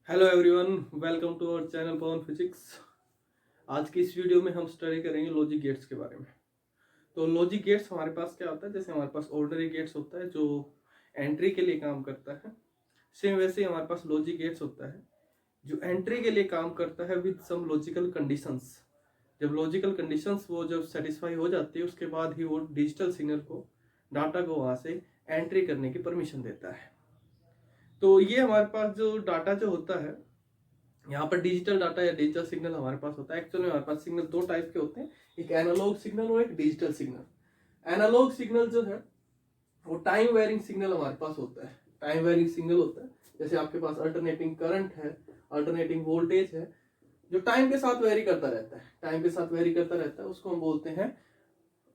Hello everyone, welcome to our channel Pavan physics. आज की इस वीडियो में हम स्टडी करेंगे लॉजिक गेट्स के बारे में। तो लॉजिक गेट्स हमारे पास क्या होता है, जैसे हमारे पास ऑर्डिनरी गेट्स होता है जो एंट्री के लिए काम करता है, सेम वैसे ही हमारे पास लॉजिक गेट्स होता है जो एंट्री के लिए काम करता है विद सम लॉजिकल कंडीशंस। जब लॉजिकल कंडीशंस वो जब सेटिस्फाई हो जाती है उसके बाद ही वो डिजिटल सिग्नल को, डाटा को वहाँ से एंट्री करने की परमिशन देता है। तो ये हमारे पास जो डाटा जो होता है, यहाँ पर डिजिटल डाटा या डिजिटल सिग्नल हमारे पास होता है। एक्चुअली हमारे पास सिग्नल दो टाइप के होते हैं, एक एनालॉग सिग्नल और एक डिजिटल सिग्नल। एनालॉग सिग्नल जो है वो टाइम वेरिंग सिग्नल हमारे पास होता है। टाइम वेरिंग सिग्नल होता है जैसे आपके पास अल्टरनेटिंग करंट है, अल्टरनेटिंग वोल्टेज है, जो टाइम के साथ वेरी करता रहता है। टाइम के साथ वेरी करता रहता है उसको हम बोलते हैं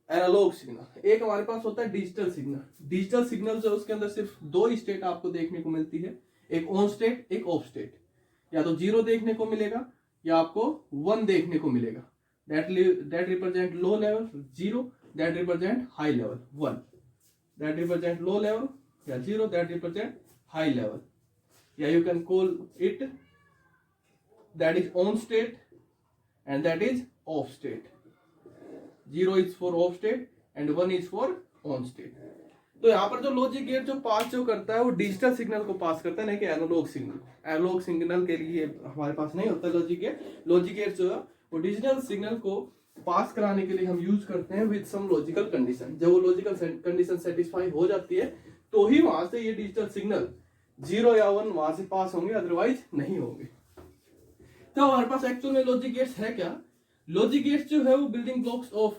एनालॉग सिग्नल। एक हमारे पास होता है डिजिटल सिग्नल। डिजिटल सिग्नल जो उसके अंदर सिर्फ दो स्टेट आपको देखने को मिलती है, एक ऑन स्टेट एक ऑफ स्टेट। या तो जीरो देखने को मिलेगा या आपको वन देखने को मिलेगा। That represent low level zero, that represent high level one. That represent low level या zero, that represent high level. या you can call it that is on state and that is off state. Zero is for off state and one is for on state. तो यहाँ पर जो logic gate जो पास जो करता है वो डिजिटल सिग्नल को पास करता है, नहीं कि एनालॉग सिग्नल। एनालॉग सिग्नल के लिए हमारे पास नहीं होता लॉजिक गेट। लॉजिक गेट जो है वो डिजिटल सिग्नल को पास कराने के लिए हम यूज करते हैं विद सम लॉजिकल कंडीशन। जब वो लॉजिकल कंडीशन सेटिस्फाई हो जाती है तो ही वहां से ये डिजिटल सिग्नल जीरो या वन वहां से पास होंगे, अदरवाइज नहीं होंगे। तो हमारे पास एक्चुअल में लॉजिक गेट्स है क्या? लॉजिक गेट्स जो है वो building blocks of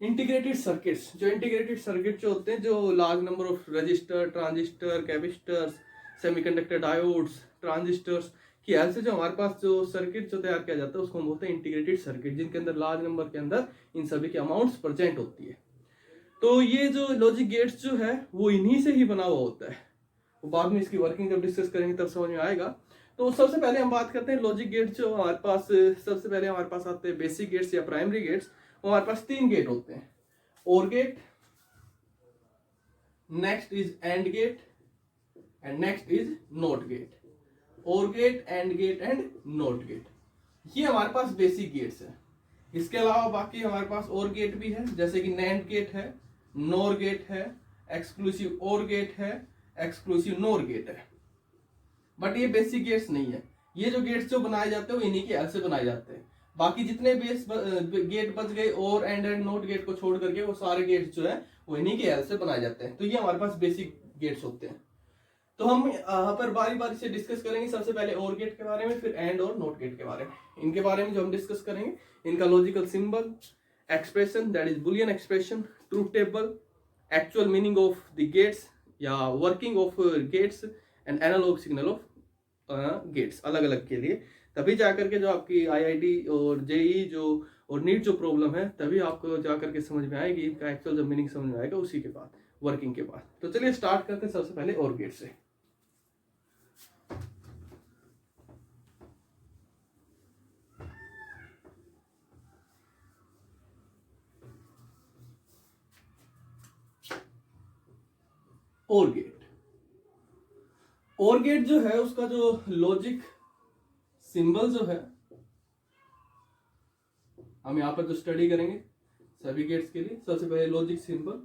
integrated circuits. जो इंटीग्रेटेड सर्किट जो होते हैं, जो large number of register, transistor, capacitors, semiconductor diodes, transistors की हेल्प से जो हमारे पास जो सर्किट जो तैयार किया जाता है उसको हम बोलते हैं इंटीग्रेटेड सर्किट, जिनके अंदर लार्ज नंबर के अंदर इन सभी की अमाउंट्स प्रेजेंट होती है। तो ये जो लॉजिक गेट्स जो है वो इन्हीं से ही बना हुआ होता है। वो बाद में इसकी वर्किंग जब डिस्कस करेंगे तब समझ में आएगा। तो सबसे पहले हम बात करते हैं लॉजिक गेट्स जो हमारे पास, सबसे पहले हमारे पास आते हैं बेसिक गेट्स या प्राइमरी गेट्स। हमारे पास तीन गेट होते हैं, OR gate, next is AND gate AND next is NOT gate. OR gate, and gate AND NOT gate, ये हमारे पास बेसिक गेट्स है। इसके अलावा बाकी हमारे पास और गेट भी है, जैसे कि नैंड गेट है, नोर गेट है, एक्सक्लूसिव और गेट है, एक्सक्लूसिव नोर गेट है। बट ये बेसिक गेट्स नहीं है। ये जो गेट्स जो बनाए जाते हैं वो इन्हीं के हेल्प से बनाए जाते हैं। बाकी जितने बेस गेट बच गए और एंड नोट गेट को छोड़ करके वो सारे गेट्स जो है वो इन्हीं के हेल्प से बनाए जाते हैं। तो ये हमारे पास बेसिक गेट्स होते हैं। तो हम यहाँ पर बारी बारी से डिस्कस करेंगे। सबसे पहले और गेट के बारे में, फिर एंड और नोट गेट के बारे में। इनके बारे में जो हम डिस्कस करेंगे, इनका logical symbol, expression that is Boolean expression, truth table, actual meaning of the gates या working of gates and analog signal of gates अलग अलग के लिए। तभी जाकर के जो आपकी आईआईटी और जेई जो और नीट जो प्रॉब्लम है तभी आपको जाकर के समझ में आएगी, इनका एक्चुअल जब मीनिंग समझ में आएगा उसी के बाद, वर्किंग के बाद। तो चलिए स्टार्ट करते हैं सबसे पहले और गेट से। और गेट, और गेट जो है उसका जो लॉजिक सिंबल जो है हम यहाँ पर जो स्टडी करेंगे सभी गेट्स के लिए, सबसे पहले लॉजिक सिंबल,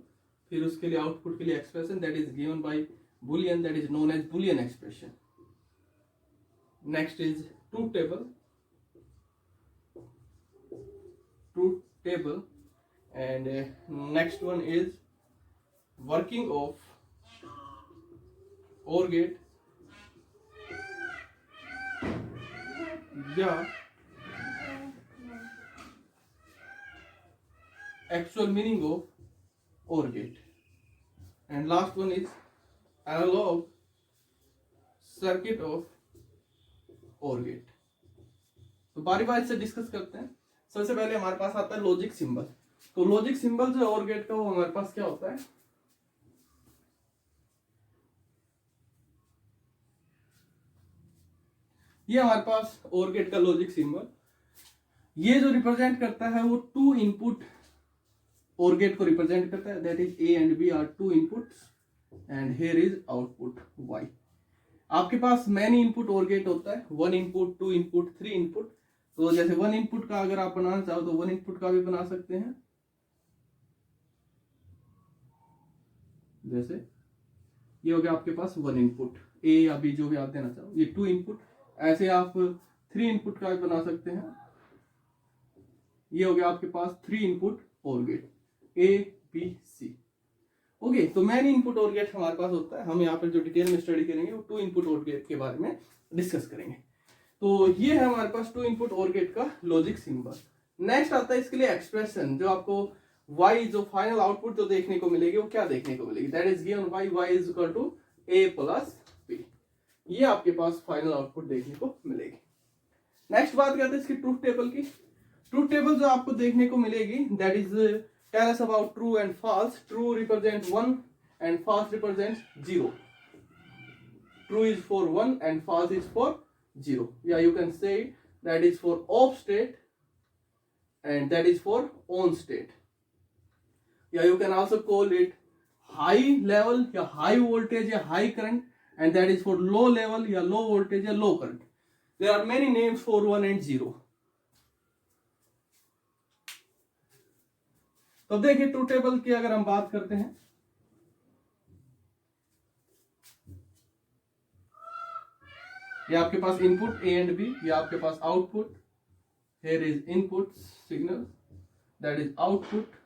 फिर उसके लिए आउटपुट के लिए expression that is given by Boolean that is known as Boolean expression. Next is truth table, truth table, and next one is working of OR gate या actual meaning of OR gate, and last one is analog circuit of OR gate। तो बारी बारी से discuss करते हैं। सबसे पहले हमारे पास आता है लॉजिक सिंबल। तो लॉजिक सिंबल जो OR गेट का वो हमारे पास क्या होता है, ये हमारे पास OR गेट का लॉजिक सिंबल, ये जो रिप्रेजेंट करता है वो टू इनपुट OR गेट को रिप्रेजेंट करता है, that is A and B are two inputs and here is output Y। आपके पास मैनी इनपुट और गेट होता है, 1 इनपुट, 2 इनपुट, 3 इनपुट। तो जैसे 1 इनपुट का अगर आप बनाना चाहो तो 1 इनपुट का भी बना सकते हैं, जैसे ये हो गया आपके पास 1 इनपुट, ए या बी जो भी आप देना चाहो। ये 2 इनपुट, ऐसे आप 3 इनपुट का भी बना सकते हैं। ये हो गया आपके पास 3 input OR gate, A B C. Okay, तो मैनी इनपुट और गेट हमारे पास होता है। हम यहाँ पर जो डिटेल में स्टडी करेंगे वो 2 इनपुट और गेट के बारे में डिस्कस करेंगे। तो ये है हमारे पास 2 इनपुट और गेट का लॉजिक सिंबल। नेक्स्ट आता है इसके लिए एक्सप्रेशन, जो आपको y जो फाइनल आउटपुट जो देखने को मिलेगी वो क्या देखने को मिलेगी, that is given by y is equal to a plus b। ये आपके पास फाइनल आउटपुट देखने को मिलेगी। नेक्स्ट बात करते हैं इसकी ट्रूथ टेबल की। ट्रूथ टेबल जो आपको देखने को मिलेगी, that is tell us about true and false. True represent 1 and false represent 0। True is for 1 and false is for 0, या you can say that is for off state and that is for on state. Yeah, you can also call it high level या high voltage या high current, and that is for low level या low voltage या low current. There are many names for 1 and 0. तो देखिए truth table की अगर हम बात करते हैं, ये आपके पास इनपुट ए एंड बी, ये आपके पास output, here is input signal, that is output,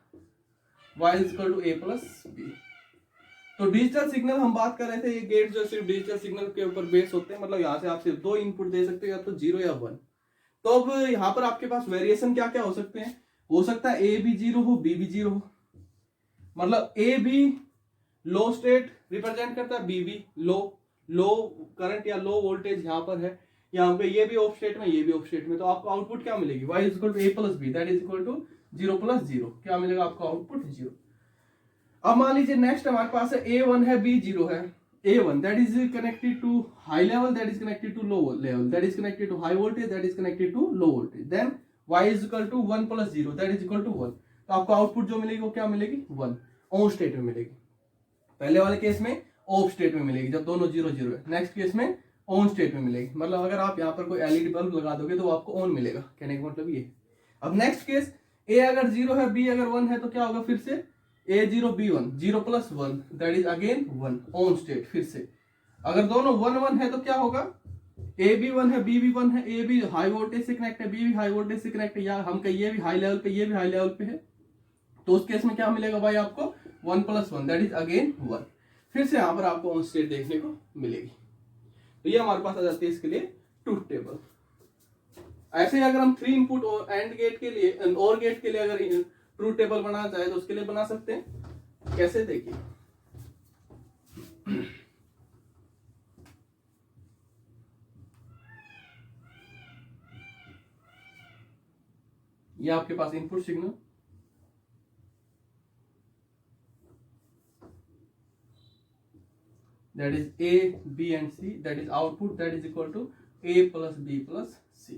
y is equal to a plus b। तो डिजिटल सिग्नल हम बात कर रहे थे, ये गेट जो सिर्फ डिजिटल सिग्नल के ऊपर बेस होते हैं, मतलब यहाँ से आप सिर्फ 2 इनपुट दे सकते हो, या तो 0 या 1। तो अब यहाँ पर आपके पास वेरिएशन क्या क्या हो सकते हैं, हो सकता है ए भी 0 हो, बी भी 0 हो, मतलब ए भी लो स्टेट रिप्रेजेंट करता है, बी भी लो करंट या लो वोल्टेज यहाँ पर है, यहाँ पे ये भी ऑफ स्टेट में, ये भी ऑफ स्टेट में। तो आपको आउटपुट क्या मिलेगी, y is equal to a plus B, that is equal to 0 plus 0। क्या मिलेगा आपको आउटपुट 0। अब मान लीजिए नेक्स्ट हमारे पास है a1 है, b0 है। a1 that is connected to high level, that is connected to low level, that is connected to high voltage, that is connected to low voltage. Then y is equal to 1 plus 0, that is equal to 1। तो आपको output जो मिलेगी वो क्या मिलेगी, 1 on state में मिलेगी। पहले वाले केस में ऑफ स्टेट में मिलेगी जब दोनों 0 0 है, नेक्स्ट केस में ऑन स्टेट में मिलेगी। मतलब अगर आप यहाँ पर कोई एलईडी बल्ब लगा दोगे तो वो आपको ऑन मिलेगा, कहने का मतलब ये। अब नेक्स्ट केस, ए अगर 0 है, बी अगर 1 है, तो क्या होगा, फिर से a0 b1, 0 plus 1, that is again 1 on state. फिर से अगर दोनों 1 1 है तो क्या होगा, ए भी 1 है, बी भी 1 है, ए भी हाई वोल्टेज से कनेक्ट है, बी भी हाई वोल्टेज से कनेक्ट है, या हम कहिए भी हाई लेवल पे, ये भी हाई लेवल पे है, तो उस केस में क्या मिलेगा भाई आपको, 1 प्लस 1, दैट इज अगेन 1। फिर से यहाँ पर आपको ऑन स्टेट देखने को मिलेगी। तो ये हमारे पास आ जाती है इसके लिए ट्रूथ टेबल। ऐसे ही अगर हम 3 इनपुट और एंड गेट के लिए और गेट के लिए अगर ट्रूथ टेबल बनाना चाहे तो उसके लिए बना सकते हैं। कैसे, देखिए ये आपके पास input signal, that is a b and c, that is output, that is equal to a plus b plus c।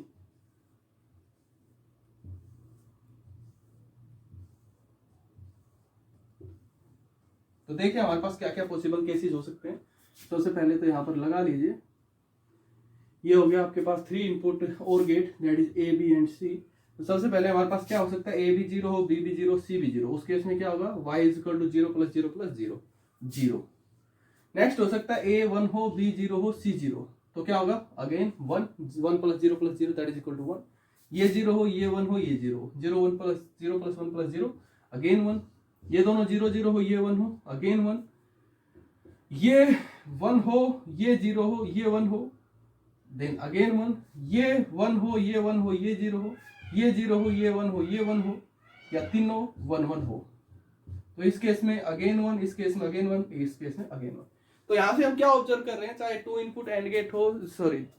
तो देखिए हमारे पास क्या क्या पॉसिबल केसेस हो सकते हैं। सबसे पहले तो यहाँ पर लगा लीजिए, ये हो गया आपके पास 3 input OR gate, that is a b and c। तो सबसे पहले हमारे पास क्या हो सकता है, a भी 0 हो, b भी 0, c भी 0। उस केस में क्या होगा, y is equal to 0 plus 0 plus 0, 0। Next हो सकता है a 1 हो, b 0 हो, c 0। तो क्या होगा, again 1 plus 0 plus 0, that is equal to 1। ये 0 हो, ये 1 हो, ये 0 हो, 0 1 प्लस 0 प्लस 1 प्लस 0, अगेन 1। ये दोनों 0 0 हो, ये 1 हो, अगेन 1। ये 1 हो, ये 0 हो, ये 1 हो, देन अगेन 1। ये 1 हो, ये 1 हो, ये 0 हो, ये 0 हो, ये 1 हो, ये 1 हो, या तीनों 1 1 हो। तो इस केस में अगेन 1, इस केस में अगेन 1, इस केस में अगेन 1। तो यहाँ से हम क्या ऑब्जर्व कर रहे हैं, चाहे 2 इनपुट एंड गेट हो,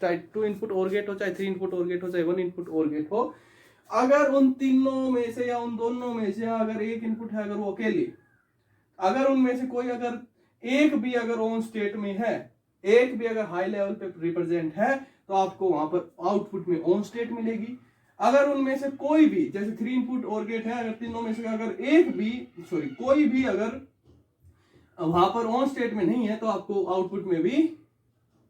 चाहे 2 इनपुट और गेट हो, चाहे 3 इनपुट और गेट हो, चाहे 1 इनपुट और गेट हो, अगर उन तीनों में से या उन दोनों में से अगर एक इनपुट है, अगर वो अकेले, अगर उनमें से कोई अगर एक भी अगर ऑन स्टेट में है, एक भी अगर हाई लेवल पे रिप्रेजेंट है, तो आपको वहां पर आउटपुट में ऑन स्टेट मिलेगी। अगर उनमें से कोई भी, जैसे 3 इनपुट और गेट है, अगर तीनों में से अगर एक भी कोई भी अगर वहां पर ऑन स्टेट में नहीं है, तो आपको आउटपुट में भी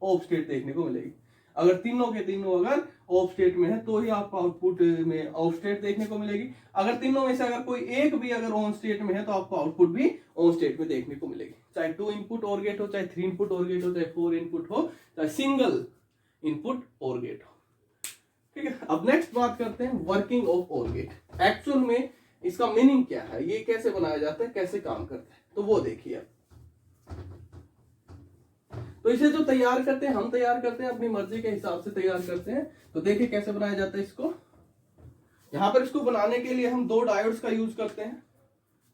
ऑफ स्टेट देखने को मिलेगी। अगर तीनों के तीनों अगर ऑफ स्टेट में है तो ही आपको आउटपुट में ऑफ स्टेट देखने को मिलेगी। अगर तीनों में से अगर कोई एक भी अगर ऑन स्टेट में है तो आपको आउटपुट भी ऑन स्टेट में देखने को मिलेगी। चाहे 2 इनपुट और गेट हो, चाहे 3 इनपुट और गेट हो, चाहे 4 इनपुट हो, चाहे सिंगल इनपुट और गेट हो। ठीक है, अब नेक्स्ट बात करते हैं वर्किंग ऑफ और गेट। एक्चुअल में इसका मीनिंग क्या है, ये कैसे बनाया जाता है, कैसे काम करता है, तो वो देखिए। तो इसे जो तैयार करते हैं, हम तैयार करते हैं अपनी मर्जी के हिसाब से तैयार करते हैं। तो देखिए कैसे बनाया जाता है इसको। यहां पर इसको बनाने के लिए हम 2 डायोड्स का यूज करते हैं,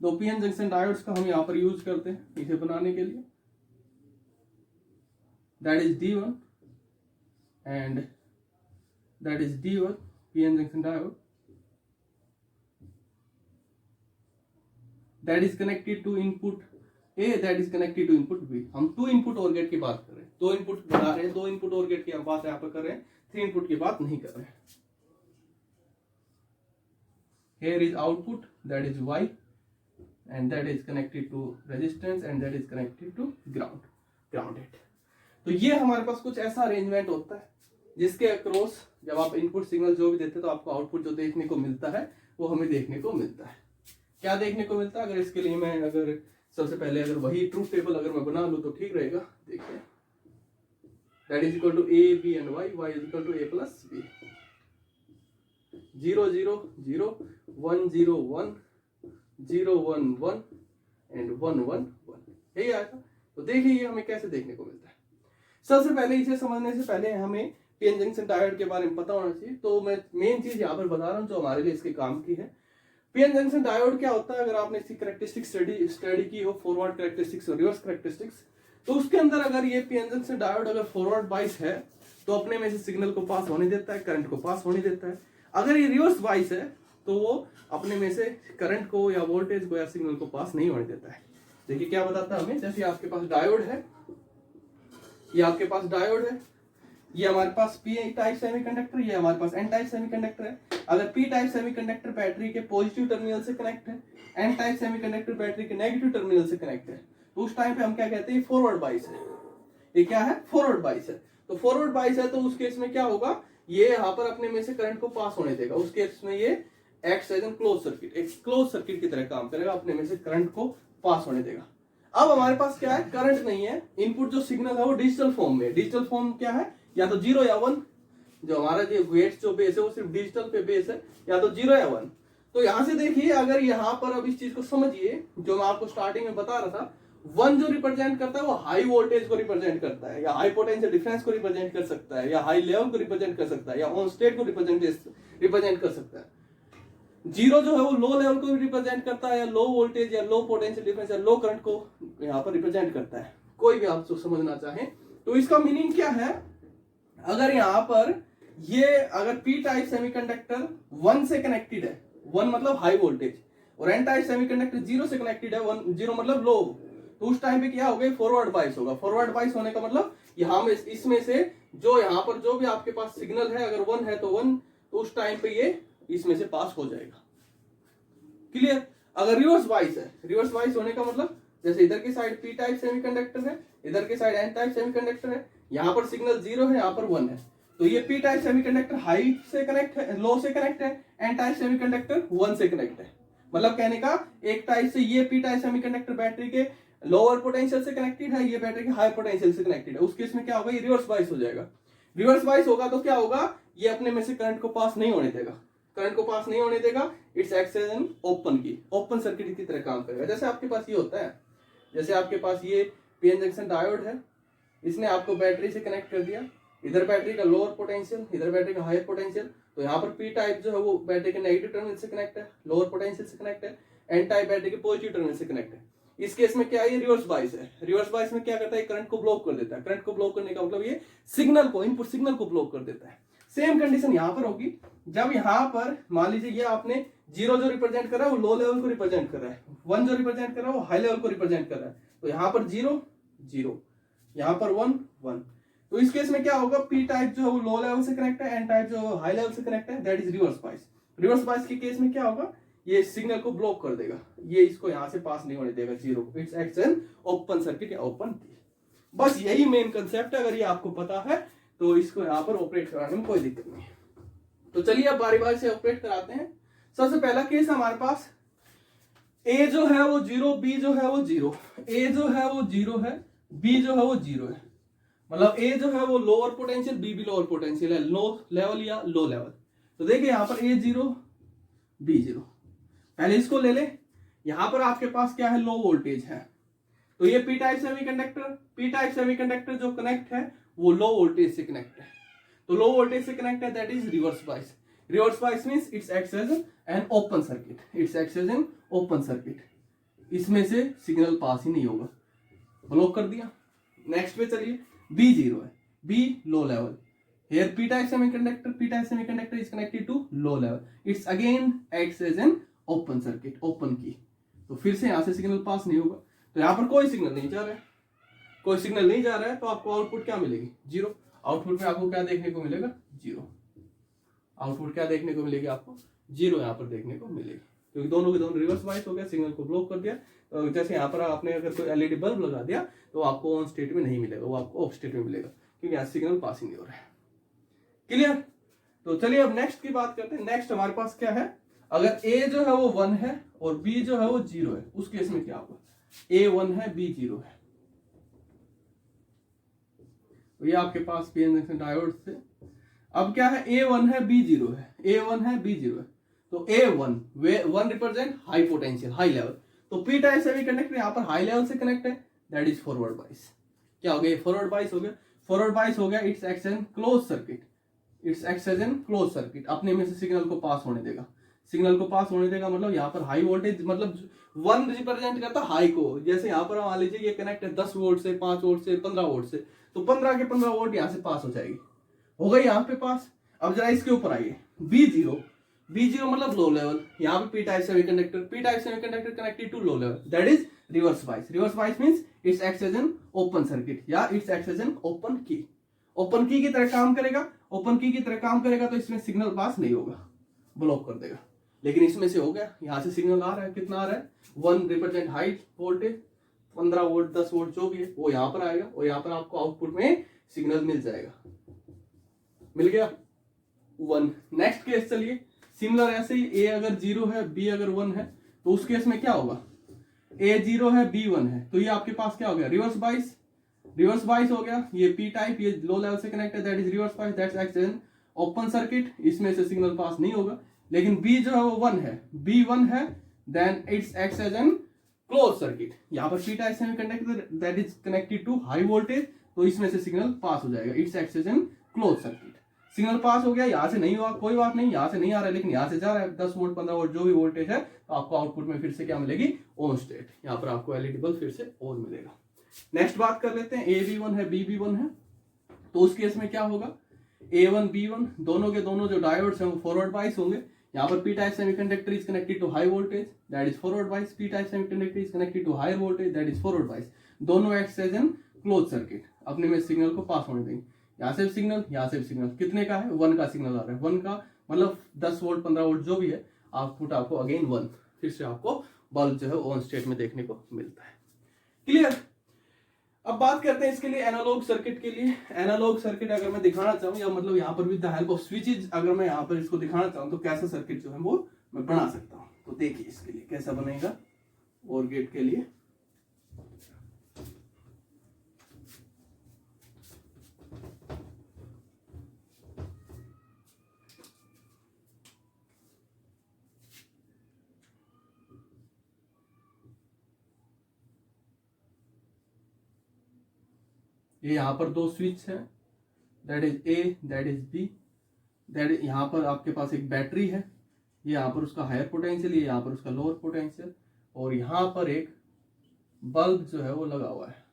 2 पीएन जंक्शन डायोड्स का हम यहां पर यूज करते हैं इसे बनाने के लिए। That is D1 and that is D1 PN junction diode that is connected to input A, that is connected to input B। हम 2 इनपुट और गेट की बात कर रहे हैं, 2 इनपुट बना रहे हैं, 2 इनपुट और गेट की बात यहाँ पर कर रहे हैं, 3 इनपुट की बात नहीं कर रहे हैं। Here is output, that is Y, and that is connected to resistance and that is connected to grounded। तो ये हमारे पास कुछ ऐसा अरेंजमेंट होता है जिसके अक्रॉस जब आप इनपुट सिग्नल जो भी देते हैं तो आपको आउटपुट जो देखने को मिलता है वो हमें देखने को मिलता है। क्या देखने को मिलता है, अगर इसके लिए मैं अगर सबसे पहले अगर वही ट्रूथ टेबल अगर मैं बना लूं तो ठीक रहेगा। देखिए that is equal to A, B and Y, Y is equal to A plus B। 0 0 0 1 0 1 0 1 1 and 1 1 1, यही आएगा। तो देखिए ये हमें कैसे देखने को मिलता है। सबसे पहले इसे समझने से पहले हमें पीएन जंक्शन डायोड के बारे में पता होना चाहिए। तो मैं मेन चीज यहाँ पर बता रहा हूँ जो हमारे लिए इसके काम की है। पीएन जंक्शन डायोड क्या होता है, अगर आपने इसकी कैरेक्टरिस्टिक स्टडी की हो, फॉरवर्ड कैरेक्टरिस्टिक्स और रिवर्स कैरेक्टरिस्टिक्स, तो उसके अंदर अगर ये पीएन जंक्शन डायोड अगर फॉरवर्ड बाइस है तो अपने में से सिग्नल को पास होने देता है, करंट को पास होने देता है। अगर ये रिवर्स बाइस है तो वो अपने में से करंट को या वोल्टेज को या सिग्नल को पास नहीं होने देता है। देखिए क्या बताता है हमें, जैसे आपके पास डायोड है, ये आपके पास डायोड है, ये हमारे पास पी टाइप सेमीकंडक्टर, ये हमारे पास एन टाइप सेमीकंडक्टर है। अगर पी टाइप सेमीकंडक्टर बैटरी के पॉजिटिव टर्मिनल से कनेक्ट है, एन टाइप सेमीकंडक्टर बैटरी के नेगेटिव टर्मिनल से कनेक्ट है, तो उस टाइम पे हम क्या कहते हैं, फॉरवर्ड बाइस है। ये क्या है, फॉरवर्ड बाइस है। तो फॉरवर्ड बाइस है तो उस केस में क्या होगा, ये यहाँ पर अपने में से करंट को पास होने देगा। उस केस में ये act as an close circuit, एक क्लोज सर्किट की तरह काम करेगा, अपने में से करंट को पास होने देगा। अब हमारे पास क्या है, करंट नहीं है, इनपुट जो सिग्नल है वो डिजिटल फॉर्म में। डिजिटल फॉर्म क्या है, या तो 0 या 1, जो हमारा जो वेट्स जो बेस है वो सिर्फ डिजिटल पे बेस है, या तो 0 या 1। तो यहां से देखिए, अगर यहाँ पर अब इस चीज को समझिए जो मैं आपको स्टार्टिंग में बता रहा था, 1 जो रिप्रेजेंट करता है वो हाई वोल्टेज को रिप्रेजेंट करता है, या हाई पोटेंशियल डिफरेंस को रिप्रेजेंट कर सकता है, या हाई लेवल को रिप्रेजेंट कर सकता है, या ऑन स्टेट को रिप्रेजेंट कर सकता है। 0 जो है वो लो लेवल को रिप्रेजेंट करता है, या लो वोल्टेज या लो पोटेंशियल डिफरेंस या लो करंट को यहाँ पर रिप्रेजेंट करता है। कोई भी आप समझना चाहें तो इसका मीनिंग क्या है, अगर यहाँ पर ये अगर पी टाइप सेमीकंडक्टर 1 से कनेक्टेड है, 1 मतलब हाई वोल्टेज, और एन टाइप सेमीकंडक्टर 0 से कनेक्टेड है, 0 मतलब लो, तो उस टाइम पे क्या होगा, फॉरवर्ड बाइस होगा। फॉरवर्ड बाइस होने का मतलब यहाँ में इसमें से जो यहाँ पर जो भी आपके पास सिग्नल है, अगर 1 है तो 1, तो उस टाइम पे ये इसमें से पास हो जाएगा। क्लियर। अगर रिवर्स बाइस है, रिवर्स बाइस होने का मतलब जैसे इधर की साइड पी टाइप सेमीकंडक्टर है, इधर की साइड एन टाइप सेमीकंडक्टर है, यहाँ पर सिग्नल 0 है, यहाँ पर 1 है, तो ये पी टाइप सेमीकंडक्टर हाई से कनेक्ट है, लो से कनेक्ट है, एन टाइप सेमीकंडक्टर 1 से कनेक्ट है। मतलब कहने का एक टाइप से ये पी टाइप सेमीकंडक्टर बैटरी के लोअर पोटेंशियल से कनेक्टेड है, ये बैटरी के हाई पोटेंशियल से कनेक्टेड है। उस केस में क्या होगा, ये रिवर्स बाइस हो जाएगा। रिवर्स बाइस होगा तो क्या होगा, ये अपने में से करंट को पास नहीं होने देगा, करंट को पास नहीं होने देगा। It's act as an open circuit की तरह काम करेगा। जैसे आपके पास ये होता है, जैसे आपके पास ये पीएन जंक्शन डायोड है, इसने आपको बैटरी से कनेक्ट कर दिया, इधर बैटरी का लोअर पोटेंशियल, इधर बैटरी का हायर पोटेंशियल, तो यहाँ पर पी टाइप जो है वो बैटरी के नेगेटिव टर्मिनल से कनेक्ट है, लोअर पोटेंशियल से कनेक्ट है, एन टाइप बैटरी के पॉजिटिव टर्मिनल से कनेक्ट है। इस केस में क्या है, ये रिवर्स बाइस है। रिवर्स बाइस में क्या करता है, करंट को ब्लॉक कर देता है। करंट को ब्लॉक करने का मतलब ये सिग्नल को, इनपुट सिग्नल को ब्लॉक कर देता है। सेम कंडीशन यहाँ पर होगी, जब यहाँ पर मान लीजिए ये आपने 0 जो रिप्रेजेंट कर रहा है वो लो लेवल को रिप्रेजेंट कर रहा है, 1 जो रिप्रेजेंट कर रहा है वो हाई लेवल को रिप्रेजेंट कर रहा है, तो यहाँ पर 0 0, यहाँ पर 1 1। तो इस केस में क्या होगा, पी टाइप जो है वो लो लेवल से कनेक्ट है, एन टाइप जो हाई लेवल से कनेक्ट है, that is reverse bias. Reverse bias के केस में क्या होगा, ये सिग्नल को ब्लॉक कर देगा, ये इसको यहां से पास नहीं होने देगा 0 को। It's act N open circuit या ओपन। बस यही मेन कंसेप्ट है। अगर ये आपको पता है तो इसको यहाँ पर ऑपरेट कराने में कोई दिक्कत नहीं है। तो चलिए अब बारी बारी से ऑपरेट कराते हैं। सबसे पहला केस हमारे पास ए जो है वो 0, बी जो है वो 0, ए जो है वो 0 है, बी जो है वो 0 है। मतलब ए जो है वो लोअर पोटेंशियल, बी भी लोअर पोटेंशियल है, लो लेवल या लो लेवल। तो देखिए यहाँ पर ए 0, बी 0। पहले इसको ले ले। यहां पर आपके पास क्या है, लो वोल्टेज है। तो ये पी टाइप सेमीकंडक्टर जो कनेक्ट है वो लो वोल्टेज से कनेक्ट है। तो लो वोल्टेज से कनेक्ट है, that is reverse bias. Reverse bias means it's acts as an open circuit, it's acts as an open circuit. इसमें से सिग्नल पास ही नहीं होगा, ब्लॉक कर दिया। नेक्स्ट पे चलिए, बी 0 है, B low level. Here p type semiconductor is connected to low level. It's again acts as an open circuit, open key. तो फिर से यहां से सिग्नल पास नहीं होगा। तो यहां पर कोई सिग्नल नहीं जा रहा है, कोई सिग्नल नहीं जा रहा है, तो आपको आउटपुट क्या मिलेगी, 0। आउटपुट में आपको क्या देखने को मिलेगा, 0। आउटपुट क्या देखने को मिलेगी आपको, 0 यहाँ पर देखने को मिलेगी, क्योंकि दोनों के दोनों रिवर्स बायस हो गया, सिग्नल को ब्लॉक कर दिया। तो जैसे यहाँ पर आपने अगर कोई एलईडी बल्ब लगा दिया तो आपको ऑन स्टेट में नहीं मिलेगा, वो आपको ऑफ स्टेट में मिलेगा, क्योंकि यहाँ सिग्नल पास ही नहीं हो रहा है। क्लियर। तो चलिए अब नेक्स्ट की बात करते हैं। नेक्स्ट हमारे पास क्या है, अगर ए जो है वो 1 है और बी जो है वो 0 है, उस केस में क्या होगा, ए 1 है, बी 0 है। तो ये आपके पास पीएन जंक्शन डायोड से। अब क्या है, ए 1 है, बी 0 है, ए 1 है, बी 0 है। तो ए 1 represent high potential, high level. तो पी टाइप सेमीकंडक्टर यहाँ पर हाई लेवल से कनेक्ट है, दैट इज फॉरवर्ड बायस। क्या हो गया, फॉरवर्ड बायस हो गया। फॉरवर्ड बायस हो गया, it's acts as close circuit, it's acts as an close circuit. अपने में से सिग्नल को पास होने देगा, सिग्नल को पास होने देगा। मतलब यहाँ पर हाई वोल्टेज, मतलब 1 रिप्रेजेंट करता है हाई को। जैसे यहाँ पर मान लीजिए ये कनेक्ट है 10 वोल्ट से, 5 वोल्ट से, 15 वोल्ट से, तो 15 के 15 वोल्ट यहाँ से पास हो जाएगी, हो गई यहाँ पे पास। अब जरा इसके ऊपर आइए, B0 मतलब लो लेवल। यहाँ पे P type semiconductor connected to low level, that is reverse bias. Reverse bias means it's acts as an open circuit या it's acts as an open की। ओपन की तरह काम करेगा, ओपन की तरह काम करेगा, तो इसमें सिग्नल पास नहीं होगा, ब्लॉक कर देगा। लेकिन इसमें से हो गया, यहां से सिग्नल आ रहा है, कितना आ रहा है, 1 represent high voltage, 15 volt 10 volt जो भी है वो यहाँ पर आएगा, और यहाँ पर आपको आउटपुट में सिग्नल मिल जाएगा। मिल गया 1। नेक्स्ट केस चलिए, सिमिलर ऐसे ही, ए अगर 0 है, बी अगर 1 है, तो उस केस में क्या होगा, ए 0 है, बी 1 है, तो ये आपके पास क्या हो गया, रिवर्स बायस। रिवर्स बायस हो गया, ये पी टाइप, ये लो लेवल से कनेक्ट है, that is reverse bias, that's acts as an open circuit. इसमें से सिग्नल पास नहीं होगा। लेकिन बी जो है वो 1 है, बी 1 है, then it's acts as an close circuit. यहाँ पर P type semiconductor that is connected to high voltage, तो इसमें से सिग्नल पास हो जाएगा, it's acts as an close circuit. Signal pass हो गया, यहाँ से नहीं हुआ कोई बात नहीं, यहाँ से नहीं आ रहा है, लेकिन यहाँ से जा रहा है 10 वोल्ट 15 वोल्ट जो भी वोल्टेज है, तो आपको आउटपुट में फिर से क्या मिलेगी, ऑन स्टेट। यहाँ पर आपको एलईडी बल्ब फिर से ऑन मिलेगा। नेक्स्ट बात कर लेते हैं, ए भी 1 है, बी भी 1 है, तो उस केस में क्या होगा, A1 B1 दोनों के दोनों जो डायोड्स हैं वो फॉरवर्ड बायस होंगे। यहाँ पर P type semiconductor is connected to high voltage, that is forward bias. P type semiconductor is connected to higher voltage, that is forward bias. दोनों acts as an close circuit, अपने में signal को पास होने देंगे। यहाँ से सिग्नल, यहाँ से सिग्नल, कितने का है, 1 का सिग्नल आ रहा है। 1 का मतलब 10 वोल्ट 15 वोल्ट जो भी है, आउटपुट आपको अगेन 1, फिर से आपको बल्ब जो है ऑन स्टेट में देखने को मिलता है। क्लियर। अब बात करते हैं इसके लिए एनालॉग सर्किट के लिए। एनालॉग सर्किट अगर मैं दिखाना चाहूँ, या मतलब यहाँ पर with the help of switches अगर मैं यहाँ पर इसको दिखाना चाहूँ, तो कैसा सर्किट जो है वो मैं बना सकता हूँ। तो देखिए इसके लिए कैसा बनेगा, और गेट के लिए ये यहाँ पर 2 स्विच है, that is A, that is B, that यहाँ पर आपके पास एक बैटरी है, ये यहाँ पर उसका हायर पोटेंशियल, ये यहाँ पर उसका लोअर पोटेंशियल, और यहाँ पर एक बल्ब जो है वो लगा हुआ है,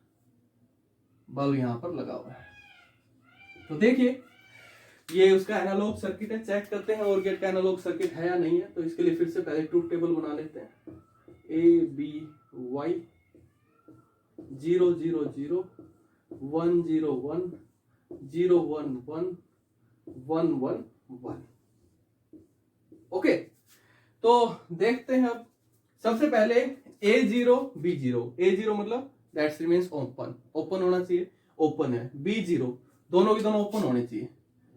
बल्ब यहाँ पर लगा हुआ है। तो देखिए ये उसका एनालॉग सर्किट है। चेक करते हैं और गेट का एनालॉग सर्किट है या नहीं है। तो इसके लिए फिर से पहले ट्रूथ टेबल बना लेते हैं, ए बी वाई 0 0 0 1 0 1 0 1 1 1 1 1। ओके, तो देखते हैं अब। सबसे पहले A0 B0, A0 मतलब दैट्स रिमेन्स ओपन, ओपन होना चाहिए, ओपन है। बी जीरो, दोनों के दोनों ओपन होने चाहिए,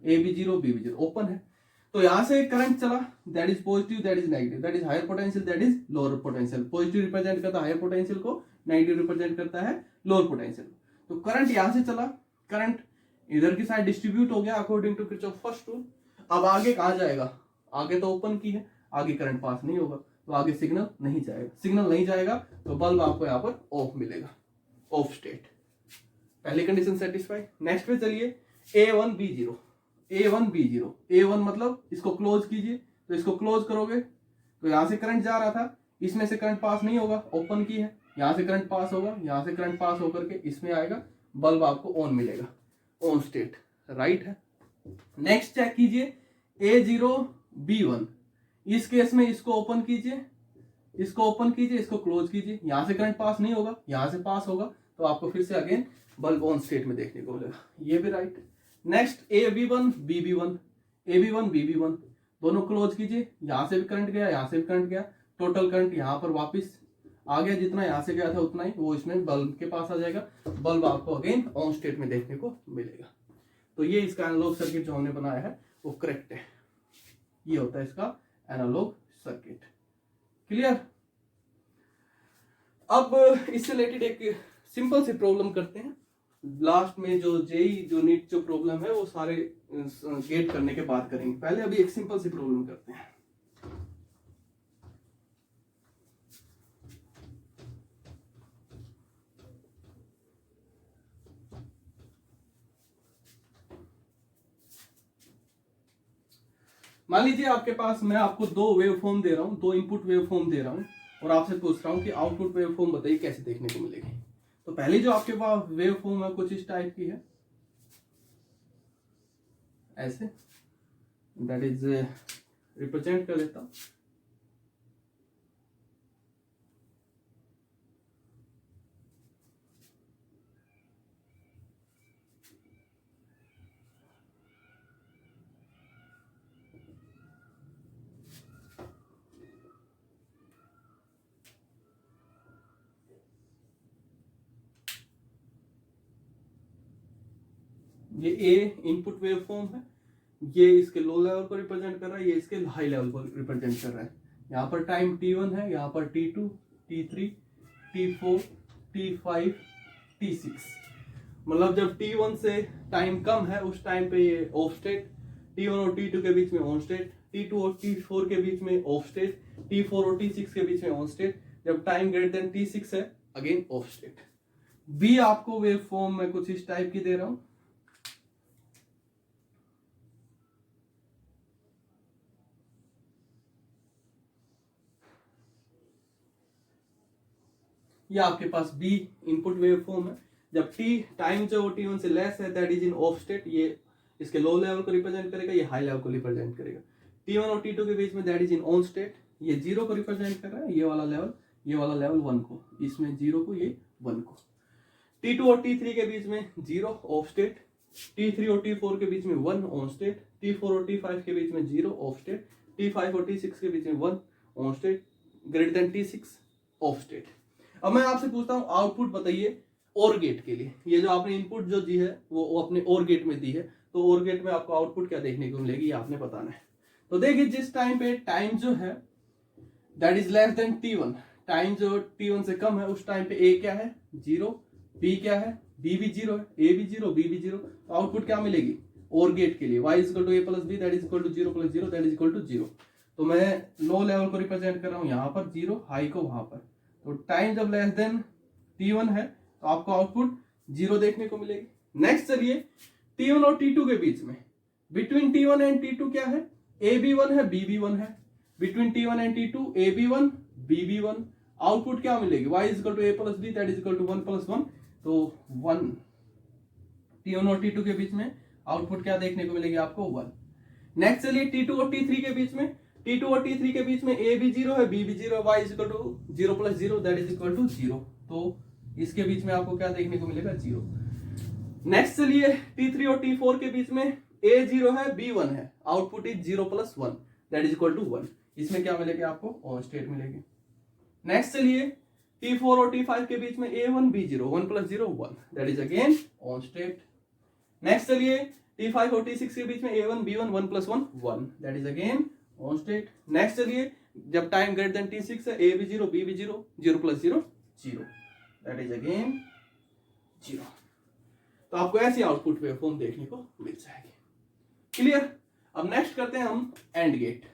A B zero B B zero, open है। तो यहां से करंट चला, that is positive, that is negative, that is higher potential, that is lower potential. Positive represent करता है हायर पोटेंशियल को, नेगेटिव रिप्रेजेंट करता है लोअर पोटेंशियल। तो करंट यहां से चला, करंट इधर की साइड डिस्ट्रीब्यूट हो गया according to Kirchhoff first rule. अब आगे कहां जाएगा, आगे तो ओपन की है, आगे करंट पास नहीं होगा, तो आगे सिग्नल नहीं जाएगा। सिग्नल नहीं जाएगा तो बल्ब आपको यहाँ पर ऑफ मिलेगा, ऑफ स्टेट। पहली कंडीशन सेटिस्फाई। नेक्स्ट पे चलिए, A1 B0, A1 B0, A1 मतलब इसको क्लोज कीजिए, तो इसको क्लोज करोगे तो यहां से करंट जा रहा था, इसमें से करंट पास नहीं होगा, ओपन की है, यहां से करंट पास होगा, यहां से करंट पास होकर के इसमें आएगा, बल्ब आपको ऑन मिलेगा, ऑन स्टेट, राइट है। नेक्स्ट चेक कीजिए, A0 B1, इस केस में इसको ओपन कीजिए, इसको ओपन कीजिए, इसको क्लोज कीजिए, यहां से करंट पास नहीं होगा, यहां से पास होगा, तो आपको फिर से अगेन बल्ब ऑन स्टेट में देखने को मिलेगा, ये भी right. Next AB1 BB1, AB1 BB1 दोनों क्लोज कीजिए, यहां से भी करंट गया, यहां से भी करंट गया, टोटल करंट यहां पर वापस आ गया, जितना यहां से गया था उतना ही वो इसमें बल्ब के पास आ जाएगा, बल्ब आपको अगेन ऑन स्टेट में देखने को मिलेगा। तो ये इसका एनालॉग सर्किट जो हमने बनाया है वो करेक्ट है, ये होता है इसका एनालॉग सर्किट। क्लियर। अब इससे रिलेटेड एक सिंपल सी प्रॉब्लम करते हैं, लास्ट में जो जेई जो नीट जो प्रॉब्लम है वो सारे गेट करने के बाद करेंगे, पहले अभी एक सिंपल सी प्रॉब्लम करते हैं। मान लीजिए आपके पास, मैं आपको दो वेव फॉर्म दे रहा हूं, दो इनपुट वेव फॉर्म दे रहा हूं और आपसे पूछ रहा हूं कि आउटपुट वेव फॉर्म बताइए कैसे देखने को मिलेगी। तो पहले जो आपके पास वेव फॉर्म है कुछ इस टाइप की है, ऐसे, दैट इज रिप्रेजेंट कर लेता हूं। ये ए इनपुट वेव फॉर्म है, ये इसके लो लेवल को रिप्रेजेंट कर रहा है, ये इसके हाई लेवल को रिप्रेजेंट कर रहा है। यहाँ पर टाइम T1 है, यहाँ पर T2, T3, T4, T5, T6। मतलब जब T1 से टाइम कम है उस टाइम पे ये ऑफ स्टेट, T1 और T2 के बीच में ऑन स्टेट, T2 और T4 के बीच में ऑफ स्टेट, T4 और T6 के बीच में ऑन स्टेट, जब टाइम ग्रेटर देन T6 है अगेन ऑफ स्टेट। बी आपको वेव फॉर्म में कुछ इस टाइप की दे रहा हूं, ये आपके पास बी इनपुट वेव फॉर्म है। जब टी टाइम जो T1 से लेस है that is in of state, ये इसके लो लेवल को रिप्रेजेंट करेगा, ये हाई लेवल को रिप्रेजेंट करेगा। T1 और T2 के बीच में that is in on state, ये जीरो को रिप्रेजेंट कर रहा है, ये वाला लेवल 1 को, इसमें जीरो को, ये 1 को। T2 और T3 के बीच में जीरो ऑफ स्टेट, T3 और T4 के बीच में 1 ऑन स्टेट, T4 और T5 के बीच में जीरो ऑफ स्टेट, T5 और T6 के बीच में 1 on state, greater than T6 of state. अब मैं आपसे पूछता हूं आउटपुट बताइए और गेट के लिए। ये जो आपने इनपुट जो दी है वो अपने और गेट में दी है, तो और गेट में आपको आउटपुट क्या देखने को मिलेगी ये आपने बताना है। तो देखिए जिस टाइम पे टाइम जो है that is less than T1, time जो T1 से कम है उस टाइम पे A क्या है, जीरो, B क्या है, B भी जीरो है, A भी जीरो, B भी जीरो। तो आउटपुट क्या मिलेगी और गेट के लिए, y is equal to A plus B that is equal to 0 plus 0 that is equal to 0। तो मैं लो लेवल को रिप्रेजेंट कर रहा हूं यहाँ पर जीरो, हाई को वहां पर। तो टाइम जब लेस देन T1 है तो आपको आउटपुट जीरो देखने को मिलेगी। नेक्स्ट चलिए T1 और T2 के बीच में, बिटवीन T1 एंड T2 क्या है, AB1 है, BB1 है, between T1 and T2 AB1 BB1। Output क्या मिलेगी, y is equal to A plus B that is equal to 1 plus 1, तो 1। T1 और T2 के बीच में आउटपुट क्या देखने को मिलेगी आपको, 1। नेक्स्ट चलिए T2 और T3 के बीच में, T2 और T3 के बीच में A भी जीरो है, B भी जीरो है, y is equal to 0 plus 0 that is equal to 0। तो इसके बीच में आपको क्या देखने को मिलेगा, 0। नेक्स्ट चलिए T3 और T4 के बीच में A 0 है, B 1 है, output is 0 plus 1 that is equal to 1। इसमें क्या मिलेगा आपको, ऑन स्टेट मिलेगी। नेक्स्ट चलिए T4 और T5 के बीच में A1 B0 1 + 0 1 that is again on state. Next चलिए T5 और T6 के बीच में A1 B1 1 + 1 1 that is again on state. Next चलिए जब टाइम ग्रेटर देन T6 है A B0 B B0 0 + 0 0 that is again 0। तो आपको ऐसी आउटपुट वेवफॉर्म देखने को मिल जाएगी। क्लियर। अब नेक्स्ट करते हैं हम एंड गेट।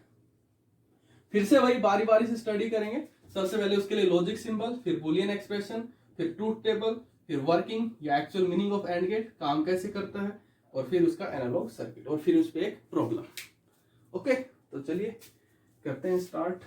फिर से वही बारी बारी से स्टडी करेंगे। सबसे पहले उसके लिए लॉजिक सिंबल, फिर बुलियन एक्सप्रेशन, फिर ट्रूथ टेबल, फिर वर्किंग या actual meaning of and gate, काम कैसे करता है, और फिर उसका एनालॉग सर्किट, और फिर उस पर एक प्रॉब्लम। ओके, तो चलिए करते हैं स्टार्ट।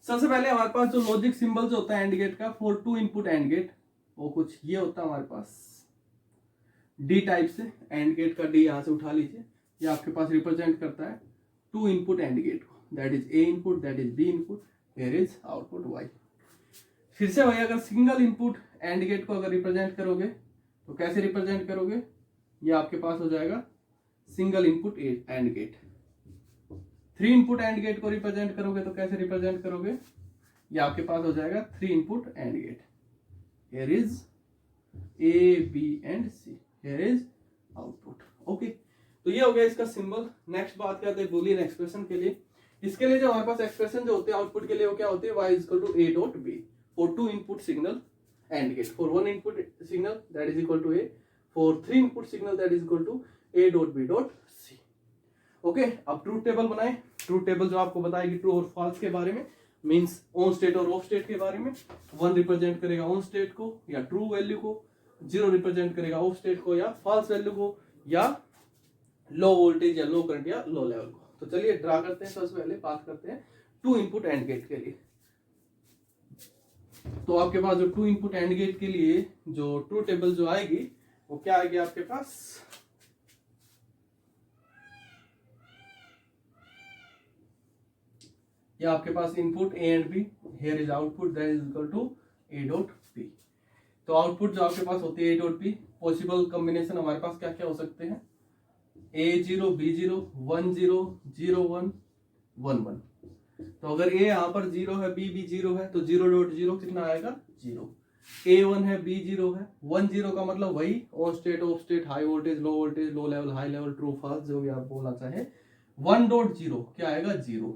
सबसे पहले हमारे पास जो लॉजिक सिंबल जो होता है एंड गेट का फॉर 2 इनपुट एंड गेट, वो कुछ ये होता है हमारे पास डी टाइप से। एंड गेट का डी यहां से उठा लीजिए, ये आपके पास रिप्रेजेंट करता है 2 इनपुट एंड गेट को, that is A input, that is B input, here is output Y. फिर से वही अगर सिंगल इनपुट एंड गेट को अगर रिप्रेजेंट करोगे तो कैसे रिप्रेजेंट करोगे, ये आपके पास हो जाएगा single input and gate. 3 input and gate को रिप्रेजेंट करोगे तो कैसे रिप्रेजेंट करोगे, ये आपके पास हो जाएगा 3 input and gate, here is A B and C, here is output. Okay, तो ये हो गया इसका सिंबल। नेक्स्ट बात करते हैं बुलियन एक्सप्रेशन के लिए। इसके लिए जो हमारे पास एक्सप्रेशन जो होते हैं आउटपुट के लिए वो क्या होते हैं, y = a dot b for 2 input signal and gate, for 1 input signal that is equal to a, for 3 input signal that is equal to a dot b dot c। Okay, अब truth table बनाए। Truth table जो आपको बताएगी true और false के बारे में, means on state और ऑफ स्टेट के बारे में। 1 रिप्रेजेंट करेगा ऑन स्टेट को या ट्रू वैल्यू को, 0 रिप्रेजेंट करेगा ऑफ स्टेट को या फॉल्स वैल्यू को, या लो वोल्टेज या लो करंट या लो लेवल को। तो चलिए ड्रा करते हैं। सबसे पहले बात करते हैं 2 इनपुट एंड गेट के लिए। तो आपके पास जो 2 इनपुट एंड गेट के लिए जो ट्रू टेबल जो आएगी वो क्या आएगी आपके पास, या आपके पास input A and B, here is output that is equal to A dot B. तो आउटपुट जो आपके पास होती है A dot B, possible combination हमारे पास क्या क्या हो सकते हैं, A0 B0 1 0 0 1 1 1। तो अगर A यहाँ पर 0 है, B भी 0 है, तो 0 डॉट 0 कितना आएगा 0। A1 है, B0 है, 1 0 का मतलब वही on state off state, high voltage low level high level, true false जो भी आप बोलना चाहे। 1 डॉट 0 क्या आएगा 0।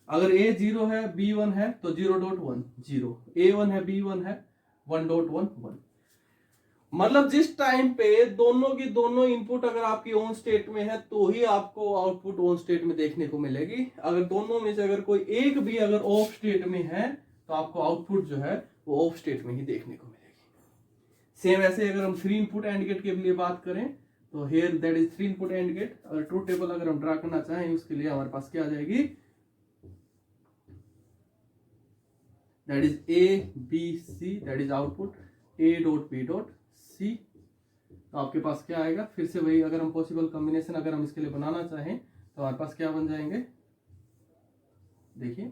अगर A 0 है B 1 है तो 0 डॉट 1 0, A1 है B 1 है 1 डॉट 1 1। मतलब जिस टाइम पे दोनों की दोनों इनपुट अगर आपकी ऑन स्टेट में है तो ही आपको आउटपुट ऑन स्टेट में देखने को मिलेगी। अगर दोनों में से अगर कोई एक भी अगर ऑफ स्टेट में है तो आपको आउटपुट जो है वो ऑफ स्टेट में ही देखने को मिलेगी। सेम ऐसे अगर हम 3 इनपुट एंड गेट के लिए बात करें तो here that is 3 input and gate. अगर ट्रूथ टेबल अगर हम ड्रा करना चाहें उसके लिए हमारे पास क्या आ जाएगी, that is A B C, that is output A dot B dot C. तो आपके पास क्या आएगा, फिर से वही अगर हम पॉसिबल कॉम्बिनेशन अगर हम इसके लिए बनाना चाहें तो हमारे पास क्या बन जाएंगे, देखिए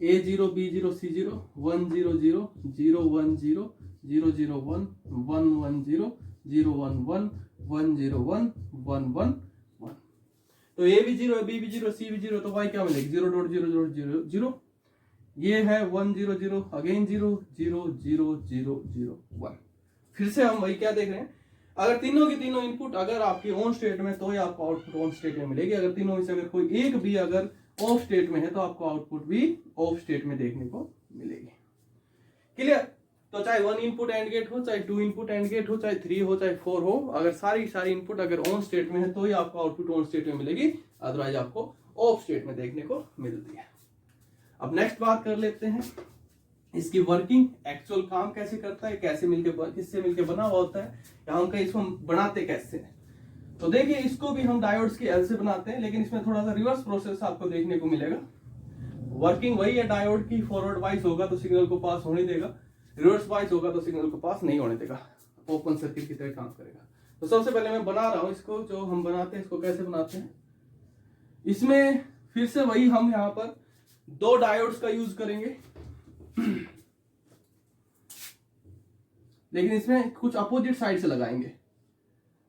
A0 B0 C0 1 0 0 0 1 0 0 0 1 1 1 0 0 1 1 1 0 1 1 1 1। तो A भी 0 है, B भी 0, C भी 0, तो Y क्या मिलेगी 0 डॉट 0 0 0 0। ये है 1 0 0 अगेन 0 0 0 0 0 1। फिर से हम वही क्या देख रहे हैं, अगर तीनों की तीनों इनपुट अगर आपकी ऑन स्टेट में तो ही आपको आउटपुट ऑन स्टेट में मिलेगी। अगर तीनों में से अगर कोई एक भी अगर ऑफ स्टेट में है तो आपको आउटपुट भी ऑफ स्टेट में देखने को मिलेगी। क्लियर। तो चाहे 1 इनपुट एंड गेट हो, चाहे 2 इनपुट एंड गेट हो, चाहे 3 हो, चाहे 4 हो, अगर सारी इनपुट अगर ऑन स्टेट में है तो ही आपको आउटपुट ऑन स्टेट में मिलेगी, अदरवाइज आपको ऑफ स्टेट में देखने को मिलती है। अब नेक्स्ट बात कर लेते हैं इसकी वर्किंग, एक्चुअल काम कैसे करता है, कैसे किससे मिलके बना हुआ होता है, या हम कहीं इसको बनाते कैसे हैं। तो देखिए इसको भी हम डायोड्स की हेल्प से बनाते हैं, लेकिन इसमें थोड़ा सा रिवर्स प्रोसेस आपको देखने को मिलेगा। वर्किंग वही है डायोड की, फॉरवर्ड वाइज होगा तो सिग्नल को पास होने देगा, रिवर्स वाइज होगा तो सिग्नल को पास नहीं होने देगा, ओपन सर्किट की तरह काम करेगा। तो सबसे पहले मैं बना रहा हूं इसको, जो हम बनाते हैं इसको कैसे बनाते हैं। इसमें फिर से वही हम यहां पर 2 डायोड्स का यूज करेंगे, लेकिन इसमें कुछ अपोजिट साइड से लगाएंगे।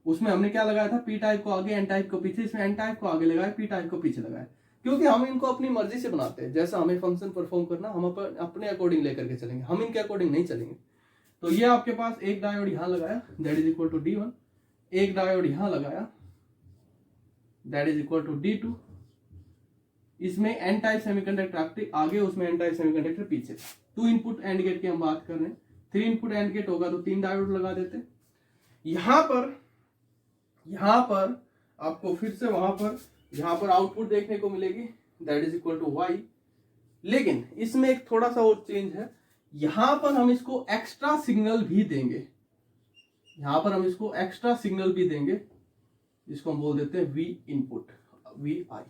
उसमें हमने क्या लगाया था, पी टाइप को आगे एन टाइप को पीछे, इसमें एन टाइप को आगे लगाया, पी टाइप को पीछे लगाया, क्योंकि हम इनको अपनी मर्जी से बनाते हैं। जैसा हमें फंक्शन परफॉर्म करना हम अपने अकॉर्डिंग लेकर के चलेंगे, हम इनके अकॉर्डिंग नहीं चलेंगे। तो ये आपके पास एक डायोड यहां लगाया, that is equal to D1, एक डायोड यहां लगाया, that is equal to D2। इसमें एन टाइप सेमीकंडक्टर आगे, उसमें एन टाइप सेमीकंडक्टर पीछे। 2 इनपुट एंड गेट की हम बात कर रहे हैं, 3 इनपुट एंड गेट होगा तो 3 डायोड लगा देते। यहां पर आपको फिर से वहां पर यहां पर आउटपुट देखने को मिलेगी, that is equal to Y। लेकिन इसमें एक थोड़ा सा और चेंज है, यहां पर हम इसको एक्स्ट्रा सिग्नल भी देंगे, यहां पर हम इसको एक्स्ट्रा सिग्नल भी देंगे, जिसको हम बोल देते हैं V इनपुट, VI।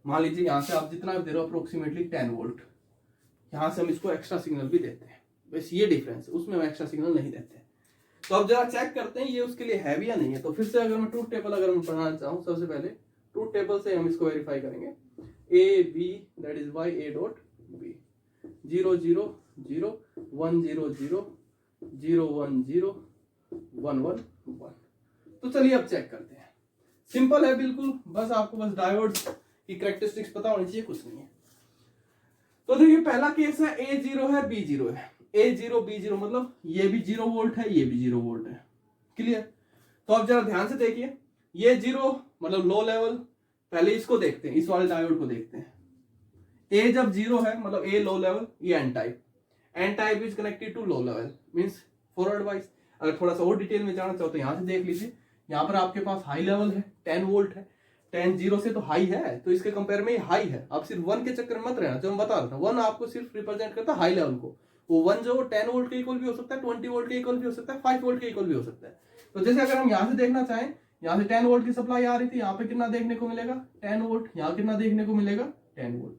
मान लीजिए यहां से आप जितना दे रहे हो अप्रोक्सीमेटली 10 वोल्ट, यहां से हम इसको एक्स्ट्रा सिग्नल भी देते हैं। बस ये डिफरेंस है, उसमें हम एक्स्ट्रा सिग्नल नहीं देते। तो अब जरा चेक करते हैं ये उसके लिए है भी या नहीं है। तो फिर से अगर मैं ट्रूथ टेबल अगर मैं बनाना चाहूँ, सबसे पहले ट्रूथ टेबल से हम इसको वेरीफाई करेंगे। A B that is Y A dot B 0 0 0 1 0 0 0 1 0 1 1 1। तो चलिए अब चेक करते हैं। सिंपल है बिल्कुल, बस आपको बस डायोड की कैरेक्टरिस्टिक्स पता होनी चाहिए, कुछ नहीं है। तो देखिए पहला केस है A0 है B0 है, A0 B0 मतलब ये भी 0 वोल्ट है, ये भी 0 वोल्ट है, क्लियर। तो अब जरा ध्यान से देखिए, ये 0 मतलब लो लेवल, पहले इसको देखते हैं, इस वाले डायोड को देखते हैं। A जब 0 है मतलब A लो लेवल, ये N type, N type is connected to low level means forward wise. अगर थोड़ा सा और डिटेल में जाना चाहो तो यहाँ से देख लीजिए, यहाँ पर आपके पास हाई लेवल है, 10 वोल्ट है, 10 0 से तो हाई है, तो इसके कंपेयर में हाई है। आप सिर्फ 1 के चक्कर में मत रहना, जो मैं बता रहा था 1 आपको सिर्फ रिप्रेजेंट करता है हाई लेवल को। वो 1 जो 10 वोल्ट के इक्वल भी हो सकता है, 20 वोल्ट के इक्वल भी हो सकता है, 5 वोल्ट के इक्वल भी हो सकता है। तो जैसे अगर हम यहाँ से देखना चाहें, यहाँ से 10 वोल्ट की सप्लाई आ रही थी, यहाँ पे कितना देखने को मिलेगा 10 वोल्ट, यहाँ कितना देखने को मिलेगा 10 वोल्ट,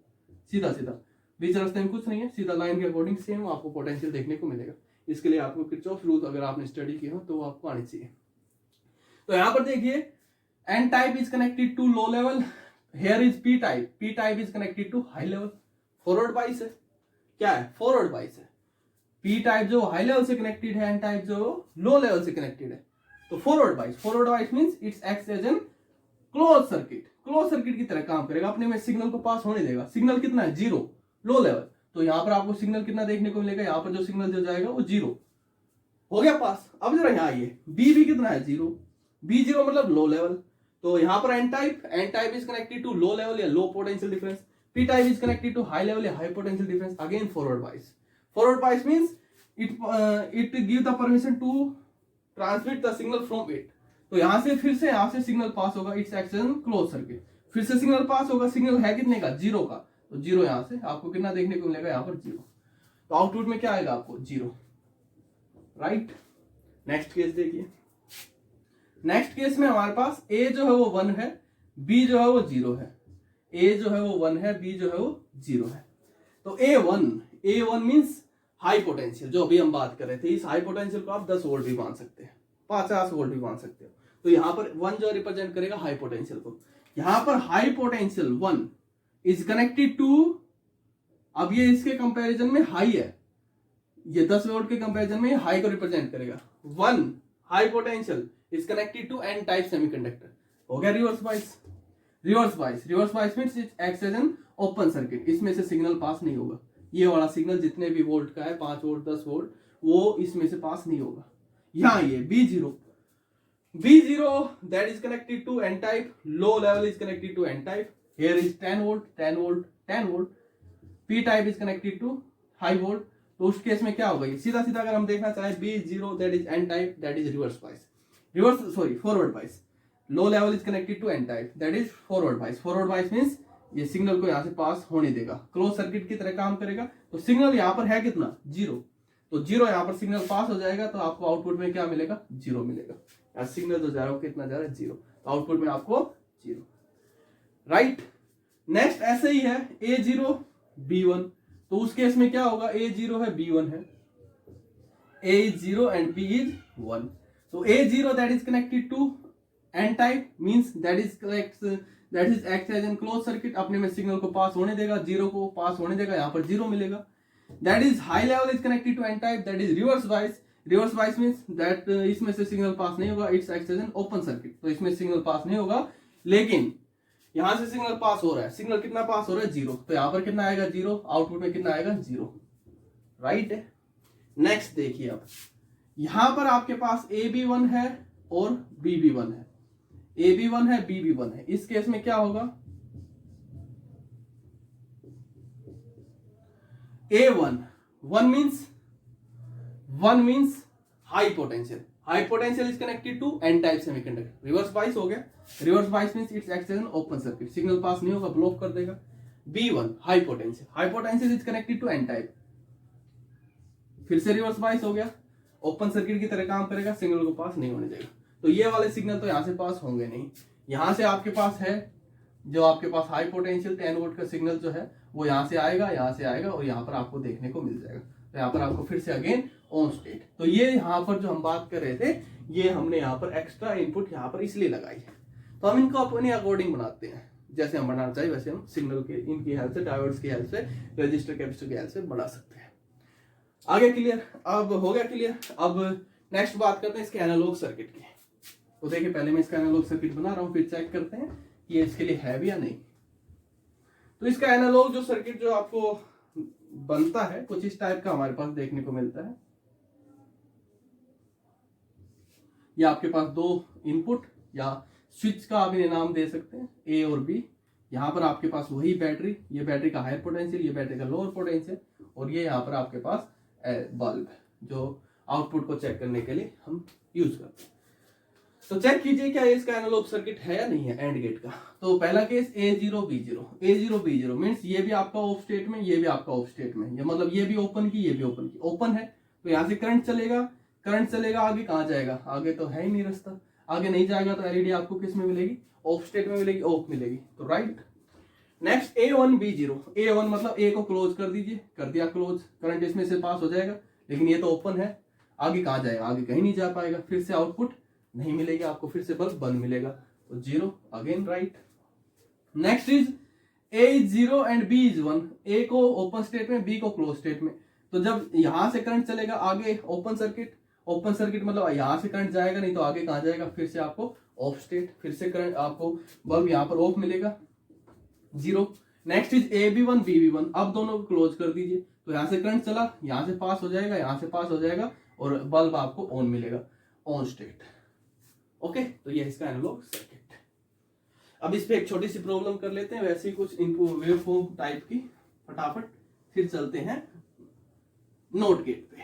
सीधा सीधा, बीच रास्ते में कुछ नहीं है, सीधा लाइन के अकॉर्डिंग सेम आपको पोटेंशियल देखने को मिलेगा। इसके लिए आपको किरचॉफ रूल अगर आपने स्टडी किया हो तो वो आपको आनी चाहिए। तो यहाँ पर देखिए N type is connected to low level, here is P type is connected to high level, forward bias है, क्या है फॉरवर्ड बाइस है। पी टाइप जो हाई लेवल से कनेक्टेड है, एन टाइप जो लो लेवल से कनेक्टेड है, तो forward bias means it's acts as an close circuit की तरह काम करेगा, अपने में सिग्नल को पास होने देगा। सिग्नल कितना है 0 लो लेवल, तो यहाँ पर आपको सिग्नल कितना देखने को मिलेगा, यहाँ पर जो सिग्नल जो जाएगा वो 0 हो गया पास। अब जरा यहाँ आइए, बी भी कितना है 0, B0 मतलब लो लेवल, तो यहाँ पर N type is connected to low level या low potential difference, P type is connected to high level या high potential difference, again forward bias means it give the permission to transmit the signal from it. तो यहाँ से फिर से यहाँ से signal पास होगा, इट्स एक्शन क्लोज सर्किट, फिर से सिग्नल पास होगा, सिग्नल है कितने का 0 का, तो 0 यहाँ से आपको कितना देखने को मिलेगा, यहाँ पर 0, तो आउटपुट में क्या आएगा आपको 0, राइट। नेक्स्ट केस देखिए, नेक्स्ट केस में हमारे पास A जो है वो 1 है, B जो है वो 0 है, A जो है वो 1 है, B जो है वो 0 है। तो A1 मींस हाई पोटेंशियल, जो अभी हम बात कर रहे थे, इस हाई पोटेंशियल को आप 10 वोल्ट भी मान सकते हैं, 50 वोल्ट भी मान सकते हो। तो यहाँ पर 1 जो रिप्रेजेंट करेगा हाई पोटेंशियल को, यहाँ पर high potential 1 is connected to, अब ये इसके कंपैरिजन में हाई है, ये 10 वोल्ट के कंपैरिजन में हाई को रिप्रेजेंट करेगा। 1 high potential is connected to N type semiconductor, हो गया reverse bias means it acts as an open circuit, इसमें से सिग्नल पास नहीं होगा, ये वाला सिग्नल जितने भी वोल्ट का है 5 वोल्ट 10 वोल्ट वो इसमें से पास नहीं होगा। यहाँ ये B0 that is connected to N type, low level is connected to N type, here is 10 volt, P type is connected to high volt। तो उस केस में क्या होगा, सीधा सीधा अगर हम देखना चाहें B0 that is N type, that is forward bias, low level is connected to N type, that is forward bias means ये सिग्नल को यहाँ से पास होने देगा, क्लोज सर्किट की तरह काम करेगा। तो सिग्नल यहाँ पर है कितना 0, तो 0 यहाँ पर सिग्नल पास हो जाएगा, तो आपको आउटपुट में क्या मिलेगा 0 मिलेगा। सिग्नल जो जा रहा है कितना जा रहा है 0, तो आउटपुट में आपको 0, राइट। नेक्स्ट ऐसे ही है A0 B1, तो उस केस में क्या होगा, A0 है B1 है, A is 0 and B is 1, तो A0 that is connected to N type means that is act as an closed circuit, अपने में सिग्नल को पास होने देगा, जीरो को पास होने देगा, यहाँ पर जीरो मिलेगा. That is high level is connected to N type, that is reverse bias. Reverse bias means that इसमें से सिग्नल पास नहीं होगा, it's act as an open circuit. तो इसमें सिग्नल पास नहीं होगा, लेकिन यहां से सिग्नल पास हो रहा है. सिग्नल कितना पास हो रहा है? जीरो. तो यहां पर कितना आएगा? जीरो. आउटपुट में कितना आएगा? जीरो. राइट है. नेक्स्ट देखिए, अब यहां पर आपके पास AB1 है और BB1 है. AB1 है, BB1 है. इस केस में क्या होगा? A1 1 means high potential. High potential is connected to N type semiconductor. Reverse bias हो गया. Reverse bias means it acts as an open circuit. Signal पास नहीं होगा, ब्लॉक कर देगा. B1 high potential. High potential is connected to N type. फिर से reverse bias हो गया. ओपन सर्किट की तरह काम करेगा, सिग्नल को पास नहीं होने देगा. तो ये वाले सिग्नल तो यहाँ से पास होंगे नहीं. यहाँ से आपके पास है, जो आपके पास हाई पोटेंशियल 10 वोल्ट का सिग्नल जो है वो यहाँ से आएगा, यहाँ से आएगा और यहाँ पर आपको देखने को मिल जाएगा. तो यहाँ पर आपको फिर से अगेन ऑन स्टेट. तो ये यहाँ पर जो हम बात कर रहे थे, ये हमने यहाँ पर एक्स्ट्रा इनपुट यहाँ पर इसलिए लगाई है. तो हम इनको अपने अकॉर्डिंग बनाते हैं, जैसे हम बनाना चाहिए वैसे हम सिग्नल के इनकी हेल्प से, डायोड्स की हेल्प से, रजिस्टर कैपेसिटर की हेल्प से बना सकते हैं. आगे क्लियर? अब हो गया क्लियर. अब नेक्स्ट बात करते हैं इसके एनालॉग सर्किट की. तो देखिए, पहले मैं इसका एनालॉग सर्किट बना रहा हूँ, फिर चेक करते हैं कि ये इसके लिए है भी या नहीं. तो इसका एनालॉग जो सर्किट जो आपको बनता है कुछ इस टाइप का हमारे पास देखने को मिलता है. ये आपके पास दो इनपुट या स्विच का आप इन्हें नाम दे सकते हैं, ए और बी. यहाँ पर आपके पास वही बैटरी, ये बैटरी का हायर पोटेंशियल, ये बैटरी का लोअर पोटेंशियल, और ये यहाँ पर आपके पास बल्ब जो आउटपुट को चेक करने के लिए हम यूज करते हैं. तो चेक कीजिए क्या इसका एनालॉग सर्किट है या नहीं है एंड गेट का. तो पहला case A0 B0. A0 B0 means ये भी आपका ऑफ स्टेट में, ये भी आपका ऑफ स्टेट में. ये मतलब ये भी ओपन की, ये भी ओपन की. ओपन है तो यहाँ से करंट चलेगा, करंट चलेगा, आगे कहाँ जाएगा? आगे तो है ही नहीं रास्ता, आगे नहीं जाएगा. तो एलईडी आपको किस में मिलेगी? ऑफ स्टेट में मिलेगी, ऑफ मिलेगी. तो right. Next A1 B0. A1 मतलब A को क्लोज कर दीजिए, कर दिया क्लोज, करंट इसमें से पास हो जाएगा, लेकिन ये तो ओपन है, आगे कहाँ जाएगा? आगे कहीं नहीं जा पाएगा. फिर से आउटपुट नहीं मिलेगी आपको, फिर से बल्ब बंद मिलेगा. तो zero, again right. Next is A is 0 and B is 1. A को ओपन स्टेट में, B को क्लोज स्टेट में. तो जब यहां से करंट चलेगा, आगे ओपन सर्किट, ओपन सर्किट मतलब यहां से करंट जाएगा नहीं, तो आगे कहां जाएगा? फिर से आपको ऑफ स्टेट, फिर से करंट आपको बल्ब यहां पर ऑफ मिलेगा, zero. Next is AB1 BB1. अब दोनों को क्लोज कर दीजिए. तो यहां से करंट चला, यहां से पास हो जाएगा, यहां से पास हो जाएगा, और बल्ब आपको ऑन मिलेगा, ऑन स्टेट. ओके. तो ये इसका एनालॉग सर्किट. अब इस पे एक छोटी सी प्रॉब्लम कर लेते हैं, वैसे ही कुछ इनपुट वेवफॉर्म टाइप की, फटाफट. फिर चलते हैं नोट गेट पे.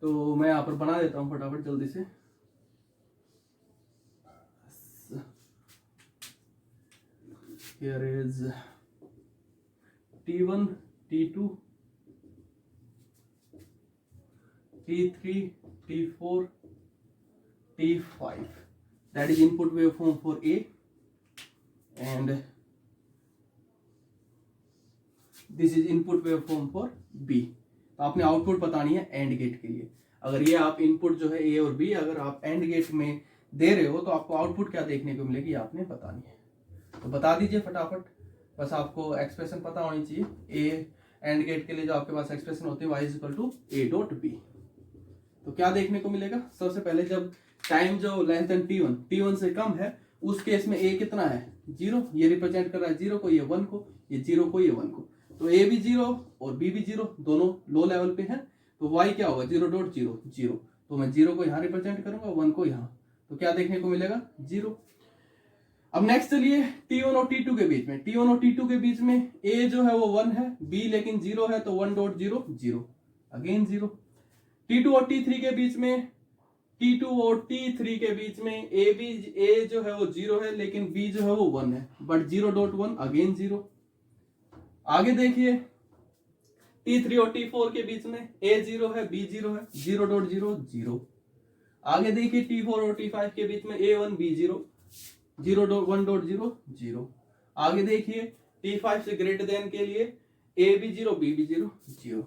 तो मैं यहां पर बना देता हूं फटाफट जल्दी से. Here is T1, T2, T3, T4, T5. That is input waveform for A, and this is input waveform for B. तो आपने आउटपुट बतानी है एंड गेट के लिए. अगर ये आप इनपुट जो है A और B अगर आप एंड गेट में दे रहे हो, तो आपको आउटपुट क्या देखने को मिलेगी आपने बतानी है. तो बता दीजिए फटाफट. बस आपको एक्सप्रेशन पता होनी चाहिए. ए एंड गेट के लिए जो आपके पास एक्सप्रेशन होती है y = A.B. तो क्या देखने को मिलेगा? सबसे पहले जब टाइम जो लेस देन T1 से कम है, उस केस में A कितना है? 0. ये रिप्रेजेंट कर रहा है 0 को, ये 1 को, ये 0 को, ये 1 को. तो A भी 0 और B भी 0, दोनों लो लेवल पे हैं. तो y क्या होगा? 0.0. तो मैं 0 को यहाँ रिप्रेजेंट करूंगा, 1 को यहाँ. तो क्या देखने को मिलेगा? 0. अब नेक्स्ट चलिए T1 और T2 के बीच में. T1 और T2 के बीच में A जो है वो 1 है, B लेकिन 0 है, तो 1.0 0, अगेन 0. T2 और T3 के बीच में, T2 और T3 के बीच में A जो है वो 0 है, लेकिन B जो है वो 1 है, बट 0.1, अगेन 0. आगे देखिए T3 और T4 के बीच में A 0 है, B 0 है, 0.0 0. आगे देखिए T4 और T5 के बीच में A1 B 0, 1.0 0. आगे देखिए T5 से ग्रेटर देन के लिए A भी 0, B भी 0, 0।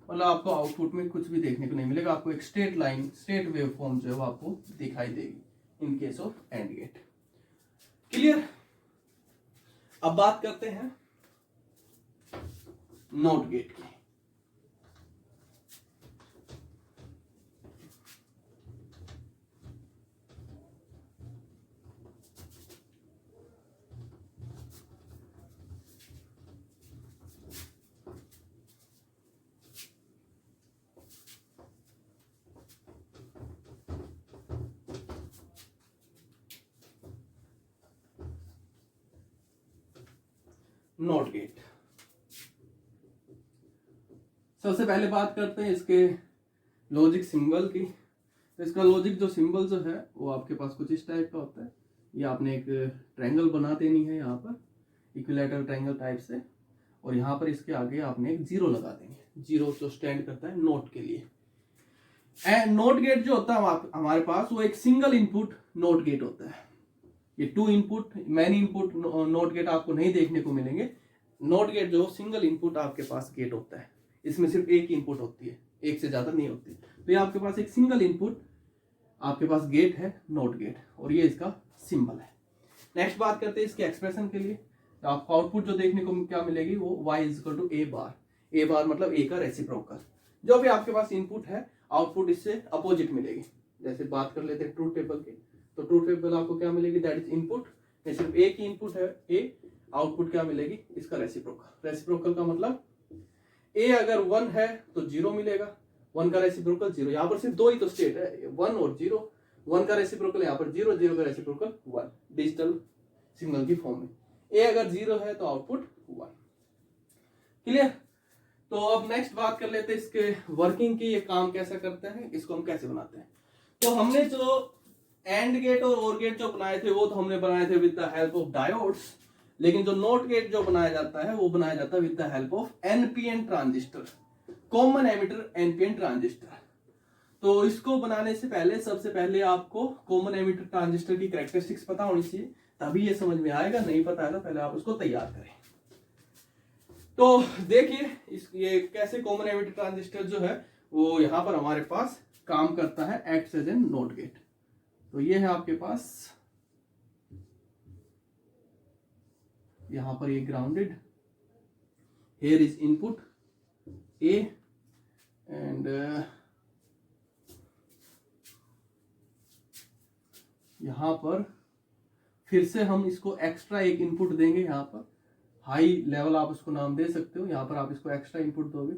मतलब आपको आउटपुट में कुछ भी देखने को नहीं मिलेगा, आपको एक straight line, straight wave form जो है वो आपको दिखाई देगी in case of and gate. Clear? अब बात करते हैं नॉट गेट की। नॉट गेट, सबसे पहले बात करते हैं इसके लॉजिक सिंबल की। तो इसका लॉजिक जो सिंबल जो है वो आपके पास कुछ इस टाइप का होता है। ये आपने एक ट्रायंगल बना देनी है यहाँ पर, इक्विलैटरल ट्रायंगल टाइप से, और यहाँ पर इसके आगे आपने एक जीरो लगा देंगे। जीरो जो स्टैंड करता है नोट के लिए। एंड नोट गेट जो होता है हमारे पास, वो एक सिंगल इनपुट नोट गेट होता है। ये two input, many input not gate आपको नहीं देखने को मिलेंगे। नोट गेट जो सिंगल इनपुट आपके पास गेट होता है, इसमें सिर्फ एक इनपुट होती है, एक से ज्यादा नहीं होती। तो ये आपके पास एक सिंगल इनपुट आपके पास गेट है, नोट गेट, और ये इसका सिंबल है। नेक्स्ट बात करते हैं इसके एक्सप्रेशन के लिए। तो आपको आउटपुट जो देखने को क्या मिलेगी वो y equal to A bar. A बार मतलब ए का रेसिप्रोकल। जो भी आपके पास इनपुट है, आउटपुट इससे अपोजिट मिलेगी। जैसे बात कर लेते हैं ट्रूथ टेबल की, तो ट्रूथ टेबल आपको क्या मिलेगी, दैट इज इनपुट, सिर्फ एक ही इनपुट है ए, आउटपुट क्या मिलेगी, इसका रेसिप्रोकल। रेसिप्रोकल का मतलब ए अगर 1 है तो 0 मिलेगा, 1 का रेसिप्रोकल 0। यहाँ पर सिर्फ दो ही तो स्टेट है, 1 और 0। 1 का रेसिप्रोकल यहाँ पर 0, 0 का रेसिप्रोकल 1, डिजिटल सिग्नल की फॉर्म में। ए अगर 0 है तो आउटपुट 1। क्लियर? तो अब नेक्स्ट बात कर लेते हैं इसके वर्किंग की, ये काम कैसा करता है, इसको हम कैसे बनाते हैं। तो हमने जो एंड गेट और ओर गेट जो बनाए थे वो तो हमने बनाए थे with the help of diodes, लेकिन जो नोट गेट जो बनाया जाता है वो बनाया जाता है with the help of NPN transistor, common emitter NPN transistor. तो इसको बनाने से पहले सबसे पहले आपको कॉमन एमिटर ट्रांजिस्टर की कैरेक्टरिस्टिक्स पता होनी चाहिए, तभी ये समझ में आएगा। नहीं पता है तो पहले आप उसको तैयार करें। तो देखिए ये कैसे कॉमन एमिटर ट्रांजिस्टर जो है वो यहाँ पर हमारे पास काम करता है, acts as an not gate. तो ये है आपके पास, यहां पर ये grounded, here is input A and यहां पर फिर से हम इसको एक्स्ट्रा एक इनपुट देंगे। यहाँ पर हाई लेवल आप उसको नाम दे सकते हो, यहाँ पर आप इसको एक्स्ट्रा इनपुट दोगे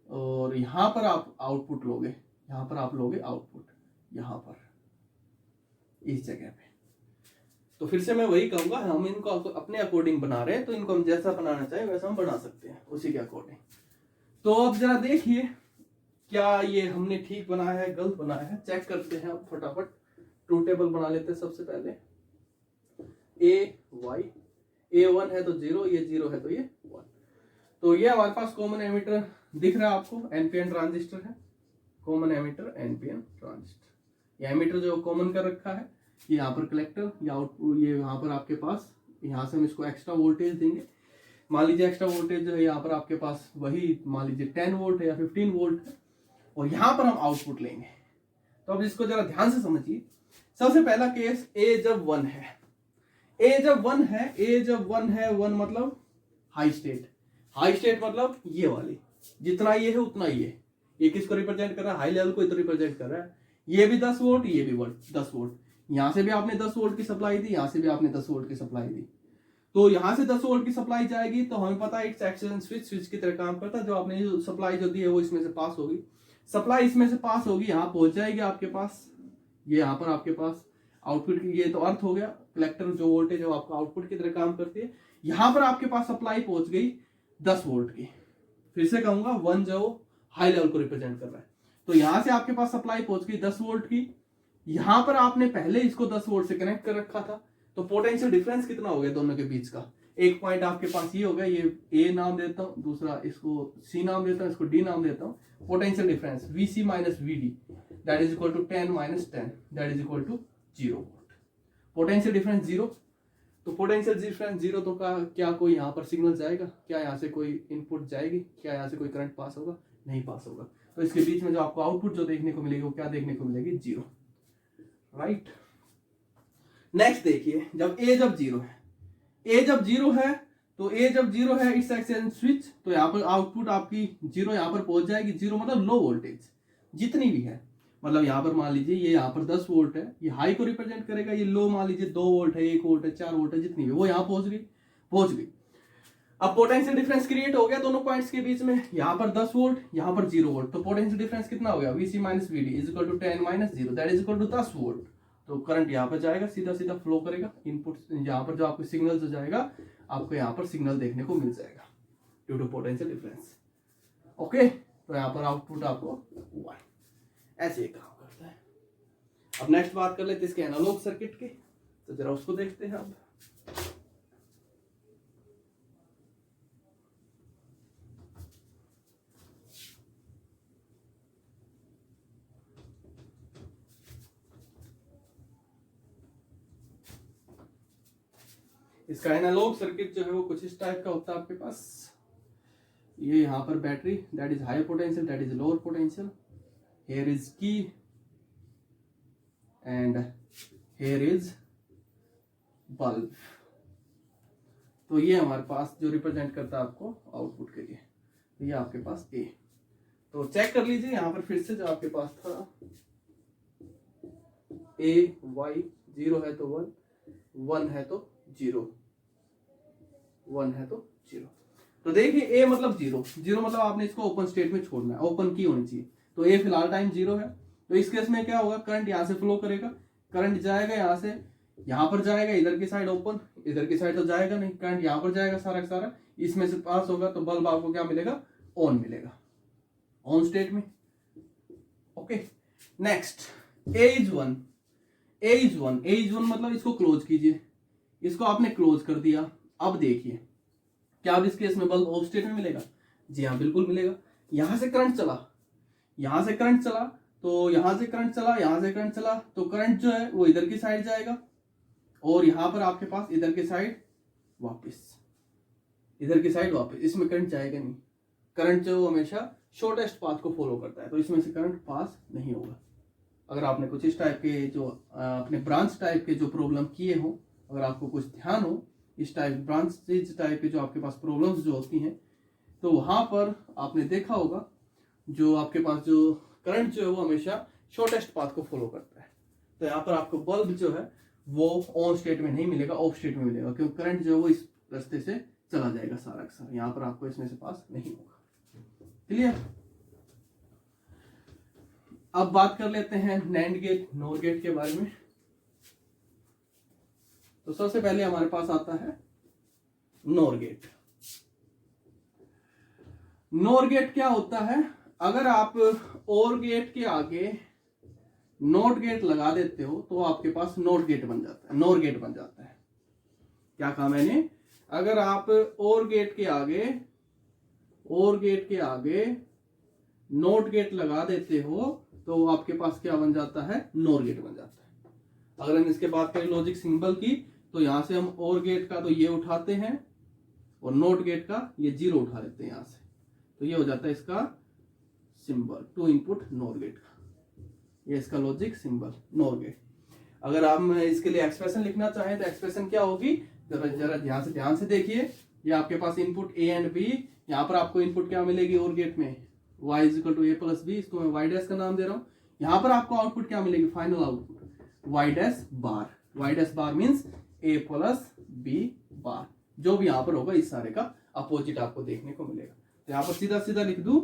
और यहाँ पर आप आउटपुट लोगे, यहाँ पर आप लोगे आउटपुट यहाँ पर इस जगह पे। तो फिर से मैं वही कहूंगा, हम इनको अपने अकॉर्डिंग बना रहे हैं, तो इनको हम जैसा बनाना चाहे वैसा हम बना सकते हैं उसी के अकॉर्डिंग। तो अब जरा देखिए क्या ये हमने ठीक बनाया है, गलत बनाया है, चेक करते हैं। अब फटाफट ट्रूथ टेबल बना लेते हैं। सबसे पहले ए वाई, ए 1 है तो 0, ये 0 है तो ये 1। तो ये हमारे पास कॉमन एमिटर दिख रहा है आपको, एनपीएन ट्रांजिस्टर है, कॉमन एमिटर एनपीएन ट्रांजिस्टर। ये एमिटर जो कॉमन कर रखा है, ये यहाँ पर कलेक्टर, या आउटपुट ये यहाँ पर आपके पास, यहाँ से हम इसको एक्स्ट्रा वोल्टेज देंगे। मान लीजिए एक्स्ट्रा वोल्टेज जो है यहाँ पर आपके पास वही मान लीजिए 10 वोल्ट है या 15 वोल्ट है, और यहाँ पर हम आउटपुट लेंगे। तो अब इसको जरा ध्यान से समझिए। सबसे पहला केस, ए जब 1 है, ए जब 1 है, ए जब 1 है, 1 मतलब हाई स्टेट, हाई स्टेट मतलब ये वाली, जितना ये है उतना ये किसको रिप्रेजेंट कर रहा है, हाई लेवल को तो रिप्रेजेंट कर रहा है। ये भी 10 वोल्ट, ये भी 10 वोल्ट, यहां से भी आपने 10 वोल्ट की सप्लाई दी, यहां से भी आपने 10 वोल्ट की सप्लाई दी। तो यहां से 10 वोल्ट की सप्लाई जाएगी तो हमें पता है इट्स एक्शन स्विच की तरह काम करता है। जो आपने जो सप्लाई जो दी है वो इसमें से पास होगी, सप्लाई इसमें से पास होगी, यहाँ पहुंच जाएगी आपके पास, ये यहाँ पर आपके पास आउटपुट की, ये तो अर्थ हो गया, कलेक्टर जो वोल्टेज है आपका आउटपुट की तरह काम करती है। यहाँ पर आपके पास सप्लाई पहुंच गई 10 वोल्ट की। फिर से कहूंगा 1 जो हाई लेवल को रिप्रेजेंट कर रहा है, तो यहां से आपके पास सप्लाई पहुंच गई 10 वोल्ट की। यहां पर आपने पहले इसको 10 वोल्ट से कनेक्ट कर रखा था, तो पोटेंशियल डिफरेंस कितना हो गया दोनों के बीच का, एक पॉइंट आपके पास ये हो गया, ये ए नाम देता हूं, दूसरा इसको सी नाम देता हूं, इसको डी नाम देता हूं। Potential difference VC minus VD that is equal to 10 minus 10 that is equal to 0 volt. Potential difference 0। तो पोटेंशियल डिफरेंस जीरो तो का क्या कोई यहाँ पर सिग्नल जाएगा, क्या यहाँ से कोई इनपुट जाएगी, क्या यहाँ से कोई करंट पास होगा, नहीं पास होगा। तो इसके बीच में जो आपको आउटपुट जो देखने को मिलेगी वो क्या देखने को मिलेगी, जीरो, राइट। नेक्स्ट देखिए, जब ए जब जीरो है, ए जब जीरो है तो ए जब जीरो है इट्स एक्सचेंज स्विच, तो यहाँ पर आउटपुट आपकी जीरो यहाँ पर पहुंच जाएगी। जीरो मतलब लो वोल्टेज जितनी भी है, मतलब यहाँ पर मान लीजिए ये यहाँ पर 10 वोल्ट है, ये हाई को रिप्रेजेंट करेगा, ये लो मान लीजिए 2 वोल्ट है, 1 वोल्ट है, 4 वोल्ट है, जितनी भी वो यहाँ पहुंच गई। अब पोटेंशियल डिफरेंस क्रिएट हो गया दोनों पॉइंट्स के बीच में, यहाँ पर 10 वोल्ट, यहाँ पर 0 वोल्ट, तो पोटेंशियल डिफरेंस कितना हो गया, VC minus VD is equal to 10 minus 0 that is equal to 10 volt. तो करंट यहाँ पर जाएगा, सीधा सीधा फ्लो करेगा, इनपुट यहाँ पर जो आपको सिग्नल जो जाएगा, आपको यहाँ पर सिग्नल देखने को मिल जाएगा due to potential difference. Okay, तो यहाँ पर आउटपुट आपको 1 ऐसे ही काम करता है। अब नेक्स्ट बात कर लेते हैं इसके एनालॉग सर्किट की, तो जरा उसको देखते हैं। अब इसका एनालॉग सर्किट जो है वो कुछ इस टाइप का होता है आपके पास। ये यहाँ पर battery, that is high potential, that is lower potential, here is key and here is bulb। तो ये हमारे पास जो रिप्रेजेंट करता है आपको आउटपुट के लिए, ये आपके पास ए। तो चेक कर लीजिए यहाँ पर फिर से, जो आपके पास था ए वाई, 0 है तो 1, 1 है तो 0, 1 है तो 0। तो देखिए ए मतलब 0, 0 मतलब आपने इसको ओपन स्टेट में छोड़ना है, ओपन की होनी चाहिए। तो ए फिलहाल टाइम 0 है, तो इस केस में क्या होगा, करंट यहाँ से फ्लो करेगा, करंट जाएगा यहाँ से, यहाँ पर जाएगा, इधर की साइड ओपन, इधर की साइड तो जाएगा नहीं, करंट यहाँ पर जाएगा सारा का सारा, इसमें से पास होगा, तो बल्ब आपको क्या मिलेगा, ऑन मिलेगा, ऑन स्टेट में। Okay, next A is 1, A is 1, A is 1 मतलब इसको क्लोज कीजिए, इसको आपने क्लोज कर दिया। अब देखिए क्या अब इस केस में बल्ब ऑफ स्टेट में मिलेगा, जी हाँ बिल्कुल मिलेगा। यहां से करंट चला, यहां से करंट चला, तो यहां से करंट चला, यहां से करंट चला, तो करंट जो है वो इधर की साइड जाएगा, और यहां पर आपके पास इधर की साइड वापस, इधर की साइड वापस, इसमें करंट जाएगा नहीं। करंट जो हमेशा शॉर्टेस्ट पाथ को फॉलो करता है, तो इसमें से करंट पास नहीं होगा। अगर आपने कुछ इस टाइप के जो अपने ब्रांच टाइप के जो प्रॉब्लम किए हो, अगर आपको कुछ ध्यान हो इस टाइप ब्रांचेज टाइप के जो आपके पास प्रॉब्लम्स जो होती हैं, तो वहां पर आपने देखा होगा जो आपके पास जो करंट जो है वो हमेशा शॉर्टेस्ट पाथ को फॉलो करता है। तो यहाँ पर आपको बल्ब जो है वो ऑन स्टेट में नहीं मिलेगा, ऑफ स्टेट में मिलेगा, क्योंकि करंट जो है वो इस रास्ते से चला जाएगा सारा का सारा, यहाँ पर आपको इसमें से पास नहीं होगा। क्लियर। अब बात कर लेते हैं नैंड गेट, नोर गेट के बारे में। तो सबसे पहले हमारे पास आता है नोर गेट। नोर गेट क्या होता है, अगर आप और गेट के आगे नोट गेट लगा देते हो तो आपके पास नोट गेट बन जाता है, नोर गेट बन जाता है। क्या कहा मैंने, अगर आप और गेट के आगे नोट गेट लगा देते हो तो आपके पास क्या बन जाता है, नोर गेट बन जाता है। अगर हम इसके बात करें लॉजिक सिंबल की, तो यहां से हम और गेट का तो ये उठाते हैं और नोट गेट का ये 0 उठा लेते हैं यहां से, तो ये हो जाता है इसका सिंबल, 2 इनपुट नोर गेट का, ये इसका लॉजिक सिंबल नोर गेट। अगर आप इसके लिए एक्सप्रेशन लिखना चाहें तो एक्सप्रेशन क्या होगी, जरा ध्यान से देखिए। ये आपके पास इनपुट ए एंड बी, यहाँ पर आपको इनपुट क्या मिलेगी और गेट में, y is equal to A plus B, इसको मैं y डैश का नाम दे रहा हूँ। यहाँ पर आपको आउटपुट क्या मिलेगी, final output y dash bar, y dash bar means a plus B bar, जो भी यहाँ पर होगा इस सारे का अपोजिट आपको देखने को मिलेगा। तो यहाँ पर सीधा सीधा लिख दूं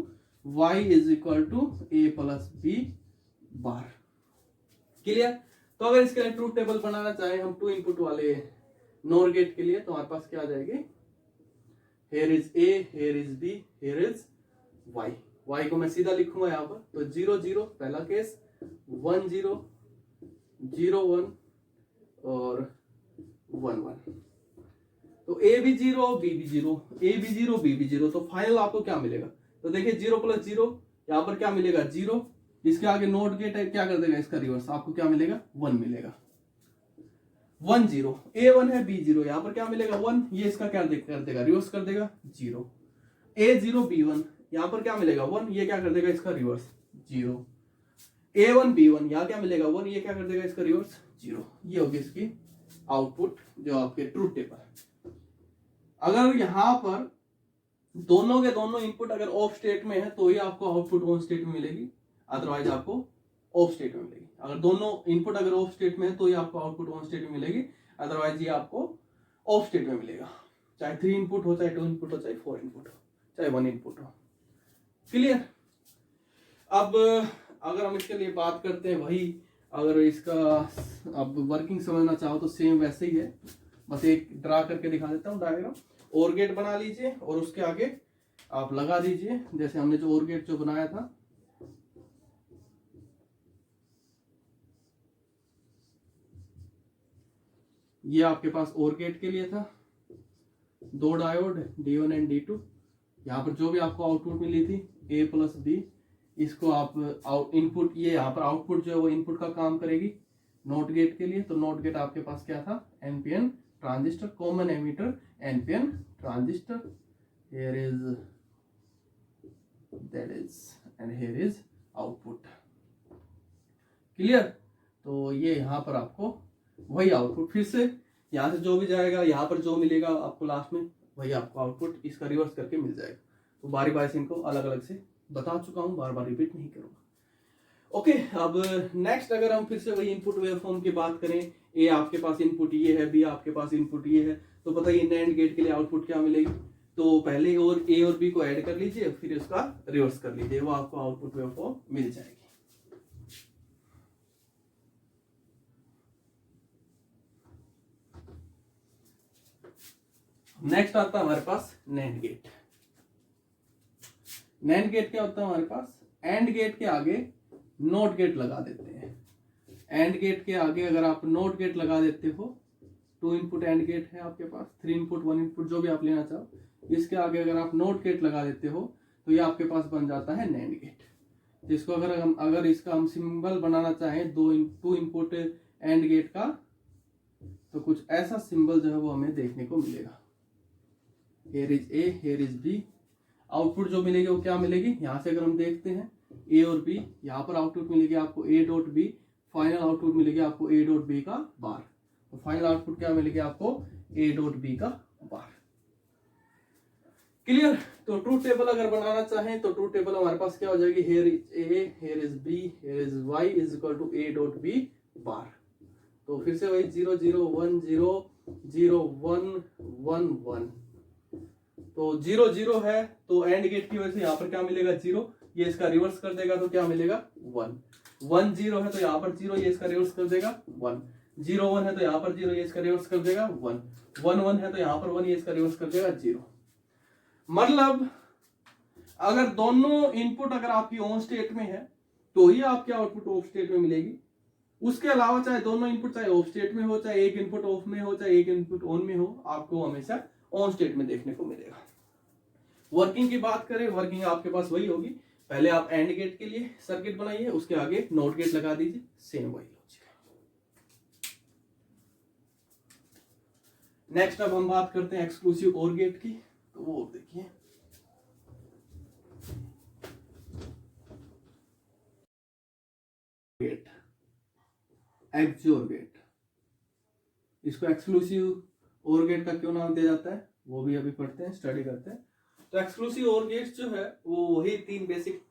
y is equal to A plus B bar. Clear. तो अगर इसके लिए ट्रूथ टेबल बनाना चाहे हम 2 इनपुट वाले नोर गेट के लिए, तो हमारे पास क्या आ जाएगी, here is a, here is b, here is y। y को मैं सीधा लिखूंगा यहाँ पर, तो 0 0 पहला केस, 1 0 0 1 और 1 1। तो a भी 0 b भी 0, a भी 0 b भी 0, तो फाइनल आपको क्या मिलेगा, तो देखिए 0 प्लस 0 यहाँ पर क्या मिलेगा 0, इसके आगे नोट गेट है, क्या कर देगा इसका रिवर्स, आपको क्या मिलेगा 1 मिलेगा। 1 0, A1 है B0, यहाँ पर क्या मिलेगा 1, ये इसका क्या कर देगा, रिवर्स कर देगा 0। A0 B1, यहाँ पर क्या मिलेगा 1, ये क्या कर देगा इसका रिवर्स 0। A1 B1, यहाँ क्या मिलेगा 1, ये क्या कर देगा इसका रिवर्स 0। ये होगी इसकी आउटपुट जो आपके ट्रूथ टेबल। अगर यहाँ पर दोनों के दोनों इनपुट अगर ऑफ स्टेट में है तो ही आपको आउटपुट ऑन स्टेट में मिलेगी, अदरवाइज आपको ऑफ स्टेट में मिलेगी। अगर दोनों इनपुट अगर ऑफ स्टेट में है तो ही आपको आउटपुट ऑन स्टेट में मिलेगी, अदरवाइज ये आपको ऑफ स्टेट में मिलेगा, चाहे 3 इनपुट हो, चाहे 2 इनपुट हो, चाहे 4 इनपुट हो, चाहे 1 इनपुट हो। क्लियर। अब अगर हम इसके लिए बात करते हैं, वही अगर इसका अब वर्किंग समझना चाहो तो सेम वैसे ही है, बस एक ड्रा करके दिखा देता हूँ डायग्राम। और गेट बना लीजिए और उसके आगे आप लगा दीजिए, जैसे हमने जो और गेट जो बनाया था, ये आपके पास और गेट के लिए था, 2 डायोड D1 एंड D2। यहाँ पर जो भी आपको आउटपुट मिली थी A प्लस B, इसको आप इनपुट, ये यहाँ पर आउटपुट जो है वो इनपुट का काम करेगी नॉट गेट के लिए। तो नॉट गेट आपके पास क्या था, NPN transistor, common emitter NPN transistor, here is that is and here is output। Clear. तो ये यहाँ पर आपको वही आउटपुट, फिर से यहाँ से जो भी जाएगा यहाँ पर जो मिलेगा आपको लास्ट में वही आपको आउटपुट इसका रिवर्स करके मिल जाएगा। तो बारी बारी से इनको अलग अलग से बता चुका हूँ, बार बार रिपीट नहीं करूंगा। ओके, अब नेक्स्ट अगर हम फिर से वही इनपुट वेवफॉर्म की बात करें, ए आपके पास इनपुट ये है, बी आपके पास इनपुट ये है, तो पता है नैंड गेट के लिए आउटपुट क्या मिलेगी। तो पहले और ए और बी को ऐड कर लीजिए, फिर उसका रिवर्स कर लीजिए, वो आपको आउटपुट वेवफॉर्म मिल जाएगी। नेक्स्ट आता है हमारे पास नैंड गेट। नैंड गेट क्या होता है हमारे पास, एंड गेट के आगे नॉट गेट लगा देते हैं। एंड गेट के आगे अगर आप नॉट गेट लगा देते हो, 2 इनपुट एंड गेट है आपके पास, 3 इनपुट 1 इनपुट जो भी आप लेना चाहो, इसके आगे अगर आप नॉट गेट लगा देते हो तो ये आपके पास बन जाता है नैंड गेट। जिसको अगर इसका हम सिंबल बनाना चाहें 2 इनपुट एंड गेट का, तो कुछ ऐसा सिंबल जो है वो हमें देखने को मिलेगा। Here is A, here is B। Output जो मिलेगी वो क्या मिलेगी, यहाँ से अगर हम देखते हैं A और B, यहाँ पर आउटपुट मिलेगी आपको A dot B, final output मिलेगी आपको A डॉट B का बार। तो फाइनल आउटपुट क्या मिलेगी आपको, A डॉट B का बार। क्लियर। तो ट्रूथ टेबल अगर बनाना चाहें तो ट्रूथ टेबल हमारे पास क्या हो जाएगी, here is A, here is B, here is Y is equal to A dot B बार। तो फिर से वही 0 0 1 0 0 1 1 1। तो 0 0 है तो एंड गेट की वजह से यहाँ पर क्या मिलेगा 0, ये इसका रिवर्स कर देगा तो क्या मिलेगा 1। 1 0 है तो यहाँ पर 0, ये इसका रिवर्स कर देगा 1। 0 1 है तो यहाँ पर 0, ये इसका रिवर्स कर देगा 1। 1 1 है तो यहाँ पर 1, ये इसका रिवर्स कर देगा 0। मतलब अगर दोनों इनपुट अगर आपकी ऑन स्टेट में है तो ही आपकी आउटपुट ऑफ स्टेट में मिलेगी। उसके अलावा चाहे दोनों इनपुट चाहे ऑफ स्टेट में हो, चाहे एक इनपुट ऑफ में हो, चाहे एक इनपुट ऑन में हो, आपको हमेशा ऑन स्टेट में देखने को मिलेगा। वर्किंग की बात करें, वर्किंग आपके पास वही होगी, पहले आप एंड गेट के लिए सर्किट बनाइए, उसके आगे नॉट गेट लगा दीजिए, सेम वही लॉजिक है। नेक्स्ट अब हम बात करते हैं एक्सक्लूसिव और गेट की। तो वो देखिए, गेट एक्सोर गेट, इसको एक्सक्लूसिव और गेट का क्यों नाम दिया जाता है वो भी अभी पढ़ते हैं, स्टडी करते हैं। तो एक्सक्लूसिव और गेट्स जो है वो वही 3 बेसिक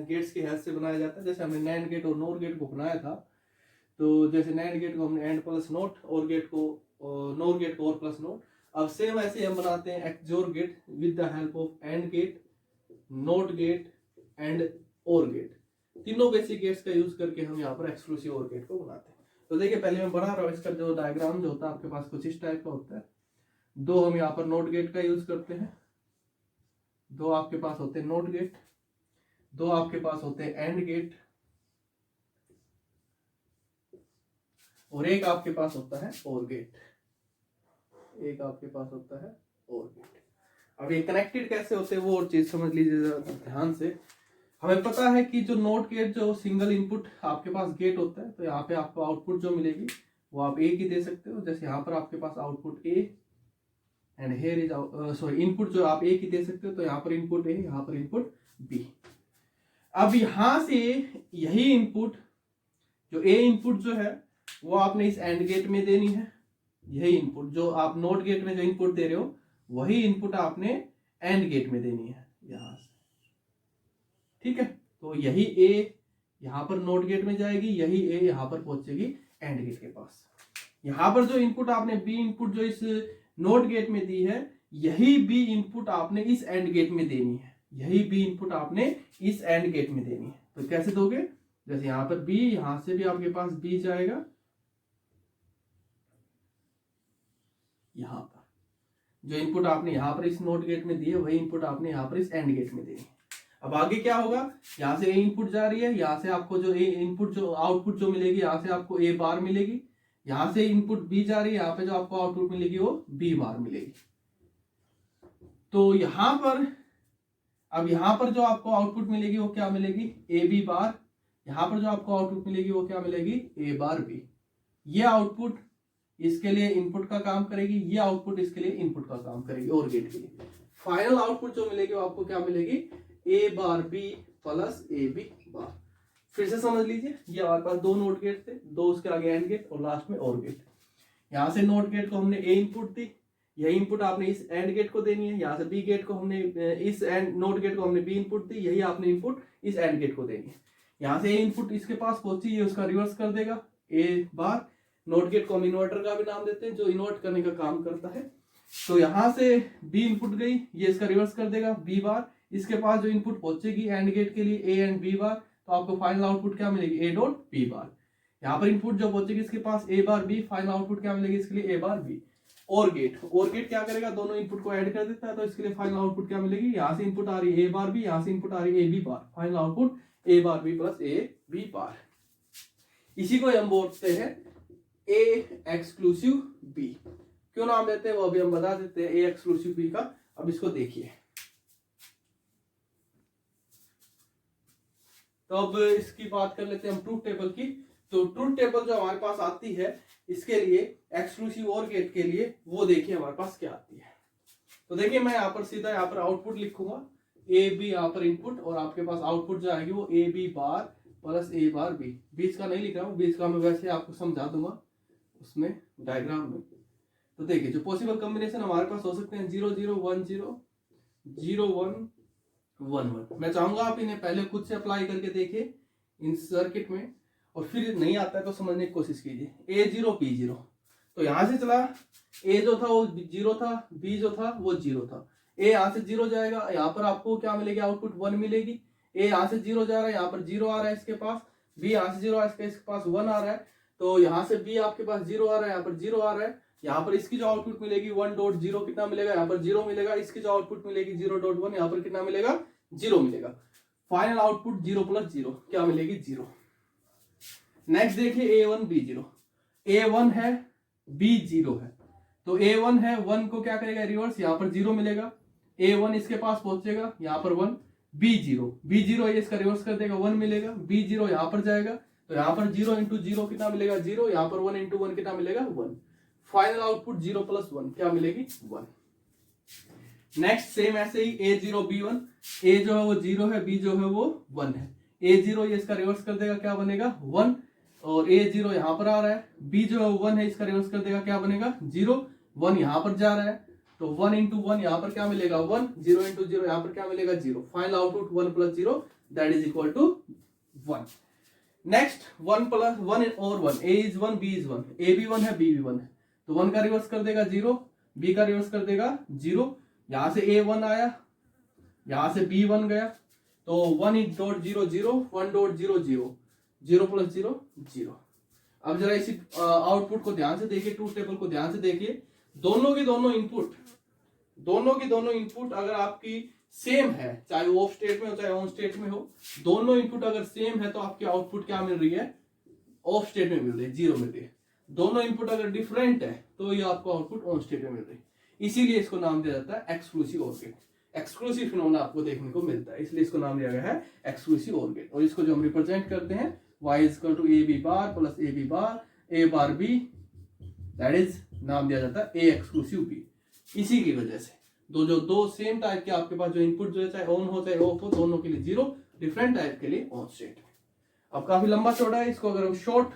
गेट्स के हेल्प से बनाया जाता है। जैसे हमने नैंड गेट और नोर गेट को बनाया था, तो जैसे नैंड गेट को हमने एंड प्लस नोट, और गेट को नोर गेट को और प्लस नोट। अब सेम ऐसे हम बनाते हैं XOR gate with the help of and gate, not gate and or gate. तीनों बेसिक गेट्स का यूज करके हम यहाँ पर एक्सक्लूसिव और गेट को बनाते हैं। तो देखिए पहले मैं बना रहा हूँ, इसका जो डायग्राम जो होता है आपके पास कुछ इस टाइप का होता है। 2 हम यहाँ पर नोट गेट का यूज करते हैं, 2 आपके पास होते हैं नोट गेट, 2 आपके पास होते हैं एंड गेट, और एक आपके पास होता है और गेट, एक आपके पास होता है और गेट। अब ये कनेक्टेड कैसे होते हैं वो और चीज समझ लीजिए ध्यान से। हमें पता है कि जो नोट गेट जो सिंगल इनपुट आपके पास गेट होता है, तो यहाँ पे आपको आउटपुट जो मिलेगी वो आप ए की दे सकते हो। जैसे यहाँ पर आपके पास output A and here is sorry input जो आप ए की दे सकते हो, तो यहाँ पर इनपुट ए, यहाँ पर इनपुट बी। अब यहां से यही इनपुट जो ए इनपुट जो है वो आपने इस एंड गेट में देनी है। यही इनपुट जो आप नोट गेट में जो इनपुट दे रहे हो वही इनपुट आपने एंड गेट में देनी है यहां से, ठीक है। तो यही ए यहां पर नोट गेट में जाएगी, यही ए यहां पर पहुंचेगी एंड गेट के पास। यहां पर जो इनपुट आपने बी इनपुट जो इस नोट गेट में दी है, यही बी इनपुट आपने इस एंड गेट में देनी है। यही बी इनपुट आपने इस एंड गेट में देनी है। तो कैसे दोगे? जैसे यहां पर बी, यहां से भी आपके पास बी जाएगा, यहां पर जो इनपुट आपने यहां पर इस नोट गेट में दी है वही इनपुट आपने यहां पर इस एंड गेट में देनी है। अब आगे क्या होगा? यहां से ए इनपुट जा रही है, यहां से आपको जो ए इनपुट जो आउटपुट जो मिलेगी, यहां से आपको ए बार मिलेगी। यहां से इनपुट बी जा रही है, यहां पे जो आपको आउटपुट मिलेगी वो बी बार मिलेगी। तो यहां पर अब यहां पर जो आपको आउटपुट मिलेगी वो क्या मिलेगी? A B bar. यहां पर जो आपको आउटपुट मिलेगी वो क्या मिलेगी? A bar B. ये आउटपुट इसके लिए इनपुट का काम करेगी, ये आउटपुट इसके लिए इनपुट का काम करेगी और गेट के लिए। फाइनल आउटपुट जो मिलेगी वो आपको क्या मिलेगी? A bar B plus A B bar. फिर से समझ लीजिए, ये हमारे पास दो नोट गेट थे, दो उसके आगे एंड गेट और लास्ट में और गेट। यहां से नोट गेट को हमने ए इनपुट दी, यही इनपुट आपने इस एंड गेट को देनी है। यहाँ से बी गेट को हमने इस एंड नोट गेट को हमने बी इनपुट दी, यही आपने इनपुट इस एंड गेट को देनी है। यहाँ से ए इनपुट इसके पास पहुंची, ये उसका रिवर्स कर देगा ए बार। नोट गेट को हम इन्वर्टर का भी नाम देते हैं, जो इन्वर्ट करने का काम करता है। तो यहां से बी इनपुट गई, ये इसका रिवर्स कर देगा बी बार। इसके पास जो इनपुट पहुंचेगी एंड गेट के लिए ए एंड बी बार, तो आपको फाइनल आउटपुट क्या मिलेगी? A dot B bar. यहाँ पर इनपुट जो पहुंचेगी इसके पास A bar B, final output क्या मिलेगी इसके लिए? ए बार बी। और गेट क्या करेगा? दोनों इनपुट को ऐड कर देता है, तो इसके लिए फाइनल आउटपुट क्या मिलेगी? यहाँ से इनपुट आ रही है ए बार बी, यहाँ से इनपुट आ रही है A B bar, final output A bar B plus A B bar. इसी को हम बोलते हैं ए एक्सक्लूसिव बी। क्यों नाम देते हैं वो अभी हम बता देते हैं ए एक्सक्लूसिव बी का। अब इसको देखिए, तो अब इसकी बात कर लेते हैं हम ट्रूथ टेबल की। तो ट्रूथ टेबल जो हमारे पास आती है इसके लिए एक्सक्लूसिव और गेट के लिए, वो देखिए हमारे पास क्या आती है। तो देखिए मैं यहाँ पर सीधा यहाँ पर आउटपुट लिखूंगा, ए बी यहाँ पर इनपुट, और आपके पास आउटपुट जो आएगी वो A B bar plus A bar B. बीच का नहीं लिख रहा हूँ, बीच का मैं वैसे आपको समझा दूंगा उसमें डायग्राम में। तो देखिए जो पॉसिबल कॉम्बिनेशन हमारे पास हो सकते हैं 0 0 1 0 0 1 1 1। मैं चाहूंगा आप इन्हें पहले खुद से अप्लाई करके देखिए इन सर्किट में, और फिर नहीं आता है तो समझने की कोशिश कीजिए। ए 0 बी 0, तो यहां से चला, ए जो था वो 0 था, बी जो था वो 0 था। ए यहाँ से 0 जाएगा, यहाँ पर आपको क्या मिलेगी? आउटपुट 1 मिलेगी। ए यहाँ से 0 जा रहा है, यहाँ पर 0 आ रहा है इसके पास। बी यहाँ से 0 आ रहा है, इसके पास 1 आ रहा है। तो यहाँ से बी आपके पास 0 आ रहा है, यहाँ पर 0 आ रहा है। यहाँ पर इसकी जो आउटपुट मिलेगी 1.0 कितना मिलेगा? यहाँ पर 0 मिलेगा। इसकी जो आउटपुट मिलेगी 0.1, यहाँ पर कितना मिलेगा? 0 मिलेगा। फाइनल आउटपुट 0 प्लस 0 क्या मिलेगी? 0। नेक्स्ट देखिए A1 B0, A1 है B0 है, तो A1 है, 1 को क्या करेगा? रिवर्स, यहाँ पर 0 मिलेगा। A1 इसके पास पहुंचेगा, यहाँ पर 1। B0 ये इसका रिवर्स कर देगा, 1 मिलेगा। B0 यहाँ पर जाएगा, तो यहाँ पर 0 इंटू 0 कितना मिलेगा? 0। यहाँ पर 1 इंटू 1 कितना मिलेगा? 1। फाइनल आउटपुट 0 प्लस 1 क्या मिलेगी? 1। नेक्स्ट सेम ऐसे ही A0 B1, A जो है वो 0 है, B जो है वो 1 है। A0 ये इसका रिवर्स कर देगा, क्या बनेगा? 1। और A0 यहाँ पर आ रहा है, B जो है 1 है, इसका रिवर्स कर देगा, क्या बनेगा? 0। 1 यहाँ पर जा रहा है, तो 1 इंटू 1 यहाँ पर क्या मिलेगा? 1। 0 इंटू 0 यहाँ पर क्या मिलेगा? 0। Final output 1 plus 0 that is equal to 1। Next 1 plus 1 और 1, A is 1 B is 1, A भी 1 है B भी 1 है, तो 1 का रिवर्स कर देगा 0, B का रिवर्स कर देगा 0। यहां से A1 आया, यहां से B1 गया, तो 1.0 0 1.0 0 0 प्लस 0 0। अब जरा इसी आउटपुट को ध्यान से देखिए, ट्रूथ टेबल को ध्यान से देखिए। दोनों की दोनों इनपुट अगर आपकी सेम है, चाहे वो ऑफ स्टेट में हो चाहे ऑन स्टेट में हो, दोनों इनपुट अगर सेम है तो आपकी आउटपुट क्या मिल रही है? ऑफ स्टेट में मिल रही है, 0 मिल रही है। दोनों इनपुट अगर डिफरेंट है तो ये आपको आउटपुट ऑन स्टेट में मिल रही है। इसीलिए इसको नाम दिया जाता है exclusive OR gate. Exclusive phenomena आपको देखने को मिलता है, इसलिए इसको नाम दिया गया है एक्सक्लूसिव OR गेट। और इसको जो हम रिप्रेजेंट करते हैं y equal to A B bar plus A B bar, A bar B that is नाम दिया जाता है ए एक्सक्लूसिव बी। इसी की वजह से दो सेम टाइप के आपके पास जो इनपुट जो है चाहे ऑन हो चाहे ऑफ हो, दोनों के लिए 0, डिफरेंट टाइप के लिए ऑन स्टेट में। अब काफी लंबा चौड़ा है, इसको अगर हम शॉर्ट,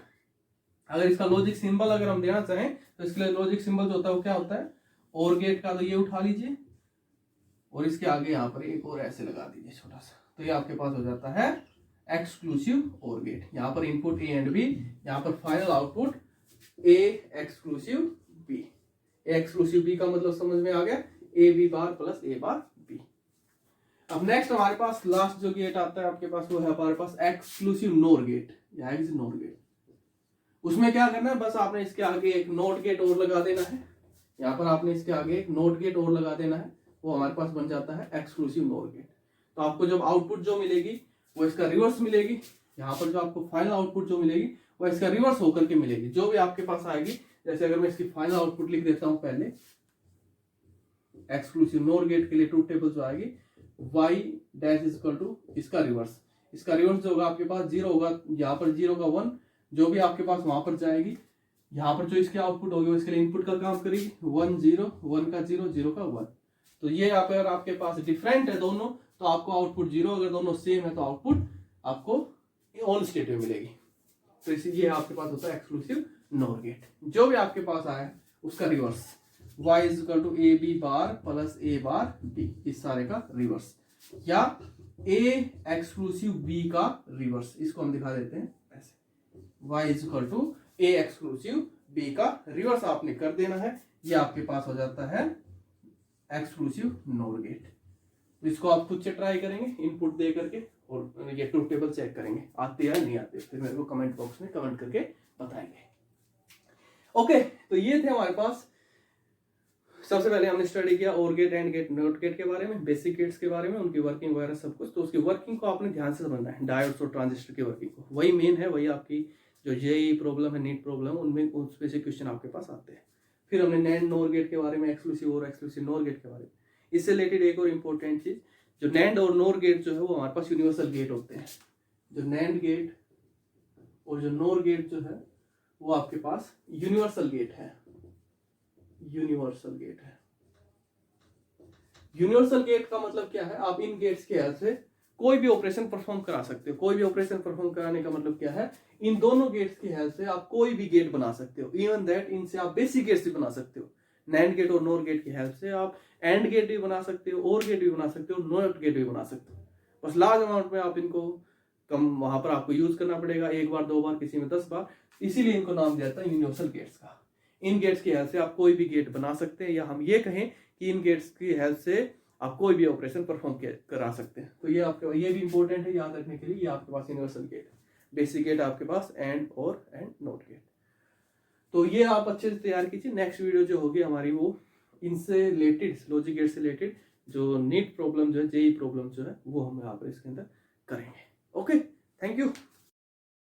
अगर इसका लॉजिक सिंबल अगर हम देना चाहें तो इसके लिए लॉजिक सिंबल जो होता है वो क्या होता है, और गेट का, तो ये उठा लीजिए और इसके आगे यहाँ पर एक और ऐसे लगा दीजिए छोटा सा, तो ये आपके पास हो जाता है एक्सक्लूसिव और गेट। यहाँ पर इनपुट ए एंड बी, यहाँ पर final output A exclusive B. A exclusive B का मतलब समझ में आ गया, A B bar plus A bar B. अब नेक्स्ट हमारे पास लास्ट जो गेट आता है आपके पास वो है हमारे पास एक्सक्लूसिव नोर गेट या एक्स नोर गेट। उसमें क्या करना है, बस आपने इसके आगे एक नोट गेट और लगा देना है, यहाँ पर आपने इसके आगे एक नोट गेट और लगा देना है, वो हमारे पास बन जाता है एक्सक्लूसिव नोर गेट। तो आपको जब आउटपुट जो मिलेगी वो इसका रिवर्स मिलेगी, यहाँ पर जो आपको फाइनल आउटपुट जो मिलेगी वो इसका रिवर्स होकर के मिलेगी, जो भी आपके पास आएगी। जैसे अगर मैं इसकी फाइनल आउटपुट लिख देता हूं पहले, एक्सक्लूसिव नोर गेट के लिए ट्रूथ टेबल जो आएगी y dash is equal to इसका रिवर्स, इसका रिवर्स जो होगा आपके पास 0 होगा, यहाँ पर 0 का 1, जो भी आपके पास वहां पर जाएगी, यहाँ पर जो इसकी आउटपुट होगी वो इसके लिए इनपुट का काम करेगी, 1 0, 1 का 0, 0 का 1। तो ये अगर आपके पास डिफरेंट है दोनों तो आपको आउटपुट 0, अगर दोनों सेम है तो आउटपुट आपको ऑन स्टेट में मिलेगी। तो इसलिए आपके पास होता है एक्सक्लूसिव नोर गेट। जो भी आपके पास आया उसका reverse, y is equal to A B bar plus A bar B, इस सारे का रिवर्स, या a एक्सक्लूसिव b का रिवर्स, इसको हम दिखा देते हैं ऐसे, y is equal to a exclusive b का रिवर्स आपने कर देना है, ये आपके पास हो जाता है एक्सक्लूसिव नोर गेट। तो इसको आप खुद से ट्राई करेंगे इनपुट दे करके और ये ट्रूथ टेबल चेक करेंगे आते या नहीं आते, फिर मेरे को कमेंट बॉक्स में कमेंट करके बताएंगे। ओके, तो ये थे हमारे पास, सबसे पहले हमने स्टडी किया or gate and gate not gate के बारे में, बेसिक गेट्स के बारे में, उनकी वर्किंग वगैरह सब कुछ। तो उसकी वर्किंग को आपने ध्यान से समझना है, डायोड्स और ट्रांजिस्टर की वर्किंग को, वही मेन है, वही आपकी जो जेई प्रॉब्लम है, नीट प्रॉब्लम, उनमें उस पे से क्वेश्चन आपके पास आते हैं। फिर हमने नैंड नोर गेट के बारे में, एक्सक्लूसिव और एक्सक्लूसिव नोर गेट के बारे में। इससे रिलेटेड एक और इम्पोर्टेंट चीज, जो नैंड और नोर गेट जो है वो हमारे पास यूनिवर्सल गेट होते हैं। जो नैंड गेट और जो नोर गेट जो है वो आपके पास यूनिवर्सल गेट है, यूनिवर्सल गेट है। यूनिवर्सल गेट का मतलब क्या है, आप इन गेट्स के हेल्प से कोई भी ऑपरेशन परफॉर्म करा सकते हो। कोई भी ऑपरेशन परफॉर्म कराने का मतलब क्या है, इन दोनों गेट्स की हेल्प से आप कोई भी गेट बना सकते हो। इवन दैट इनसे आप बेसिक गेट्स भी बना सकते हो। नैंड गेट और नोर गेट की हेल्प से आप एंड गेट भी बना सकते हो, और गेट भी बना सकते हो, नॉट गेट भी बना सकते हो। बस लार्ज अमाउंट में आप इनको कम वहां पर आपको यूज करना पड़ेगा, 1 बार 2 बार, किसी में 10 बार, इसीलिए इनको नाम दिया जाता है यूनिवर्सल गेट्स का। इन गेट्स की हेल्प से आप कोई भी गेट बना सकते हैं, या हम ये कहें कि इन गेट्स की हेल्प से आप कोई भी ऑपरेशन परफॉर्म करा सकते हैं। तो ये आपके, ये भी इंपॉर्टेंट है याद रखने के लिए, ये आपके पास यूनिवर्सल गेट है। बेसिक गेट आपके पास एंड और एंड नॉट गेट। तो ये आप अच्छे से तैयार कीजिए। नेक्स्ट वीडियो जो होगी हमारी वो इनसे रिलेटेड, लॉजिक गेट से रिलेटेड जो नीट प्रॉब्लम जो है, जेई प्रॉब्लम जो है, वो हम यहाँ पर इसके अंदर करेंगे। Okay, thank you.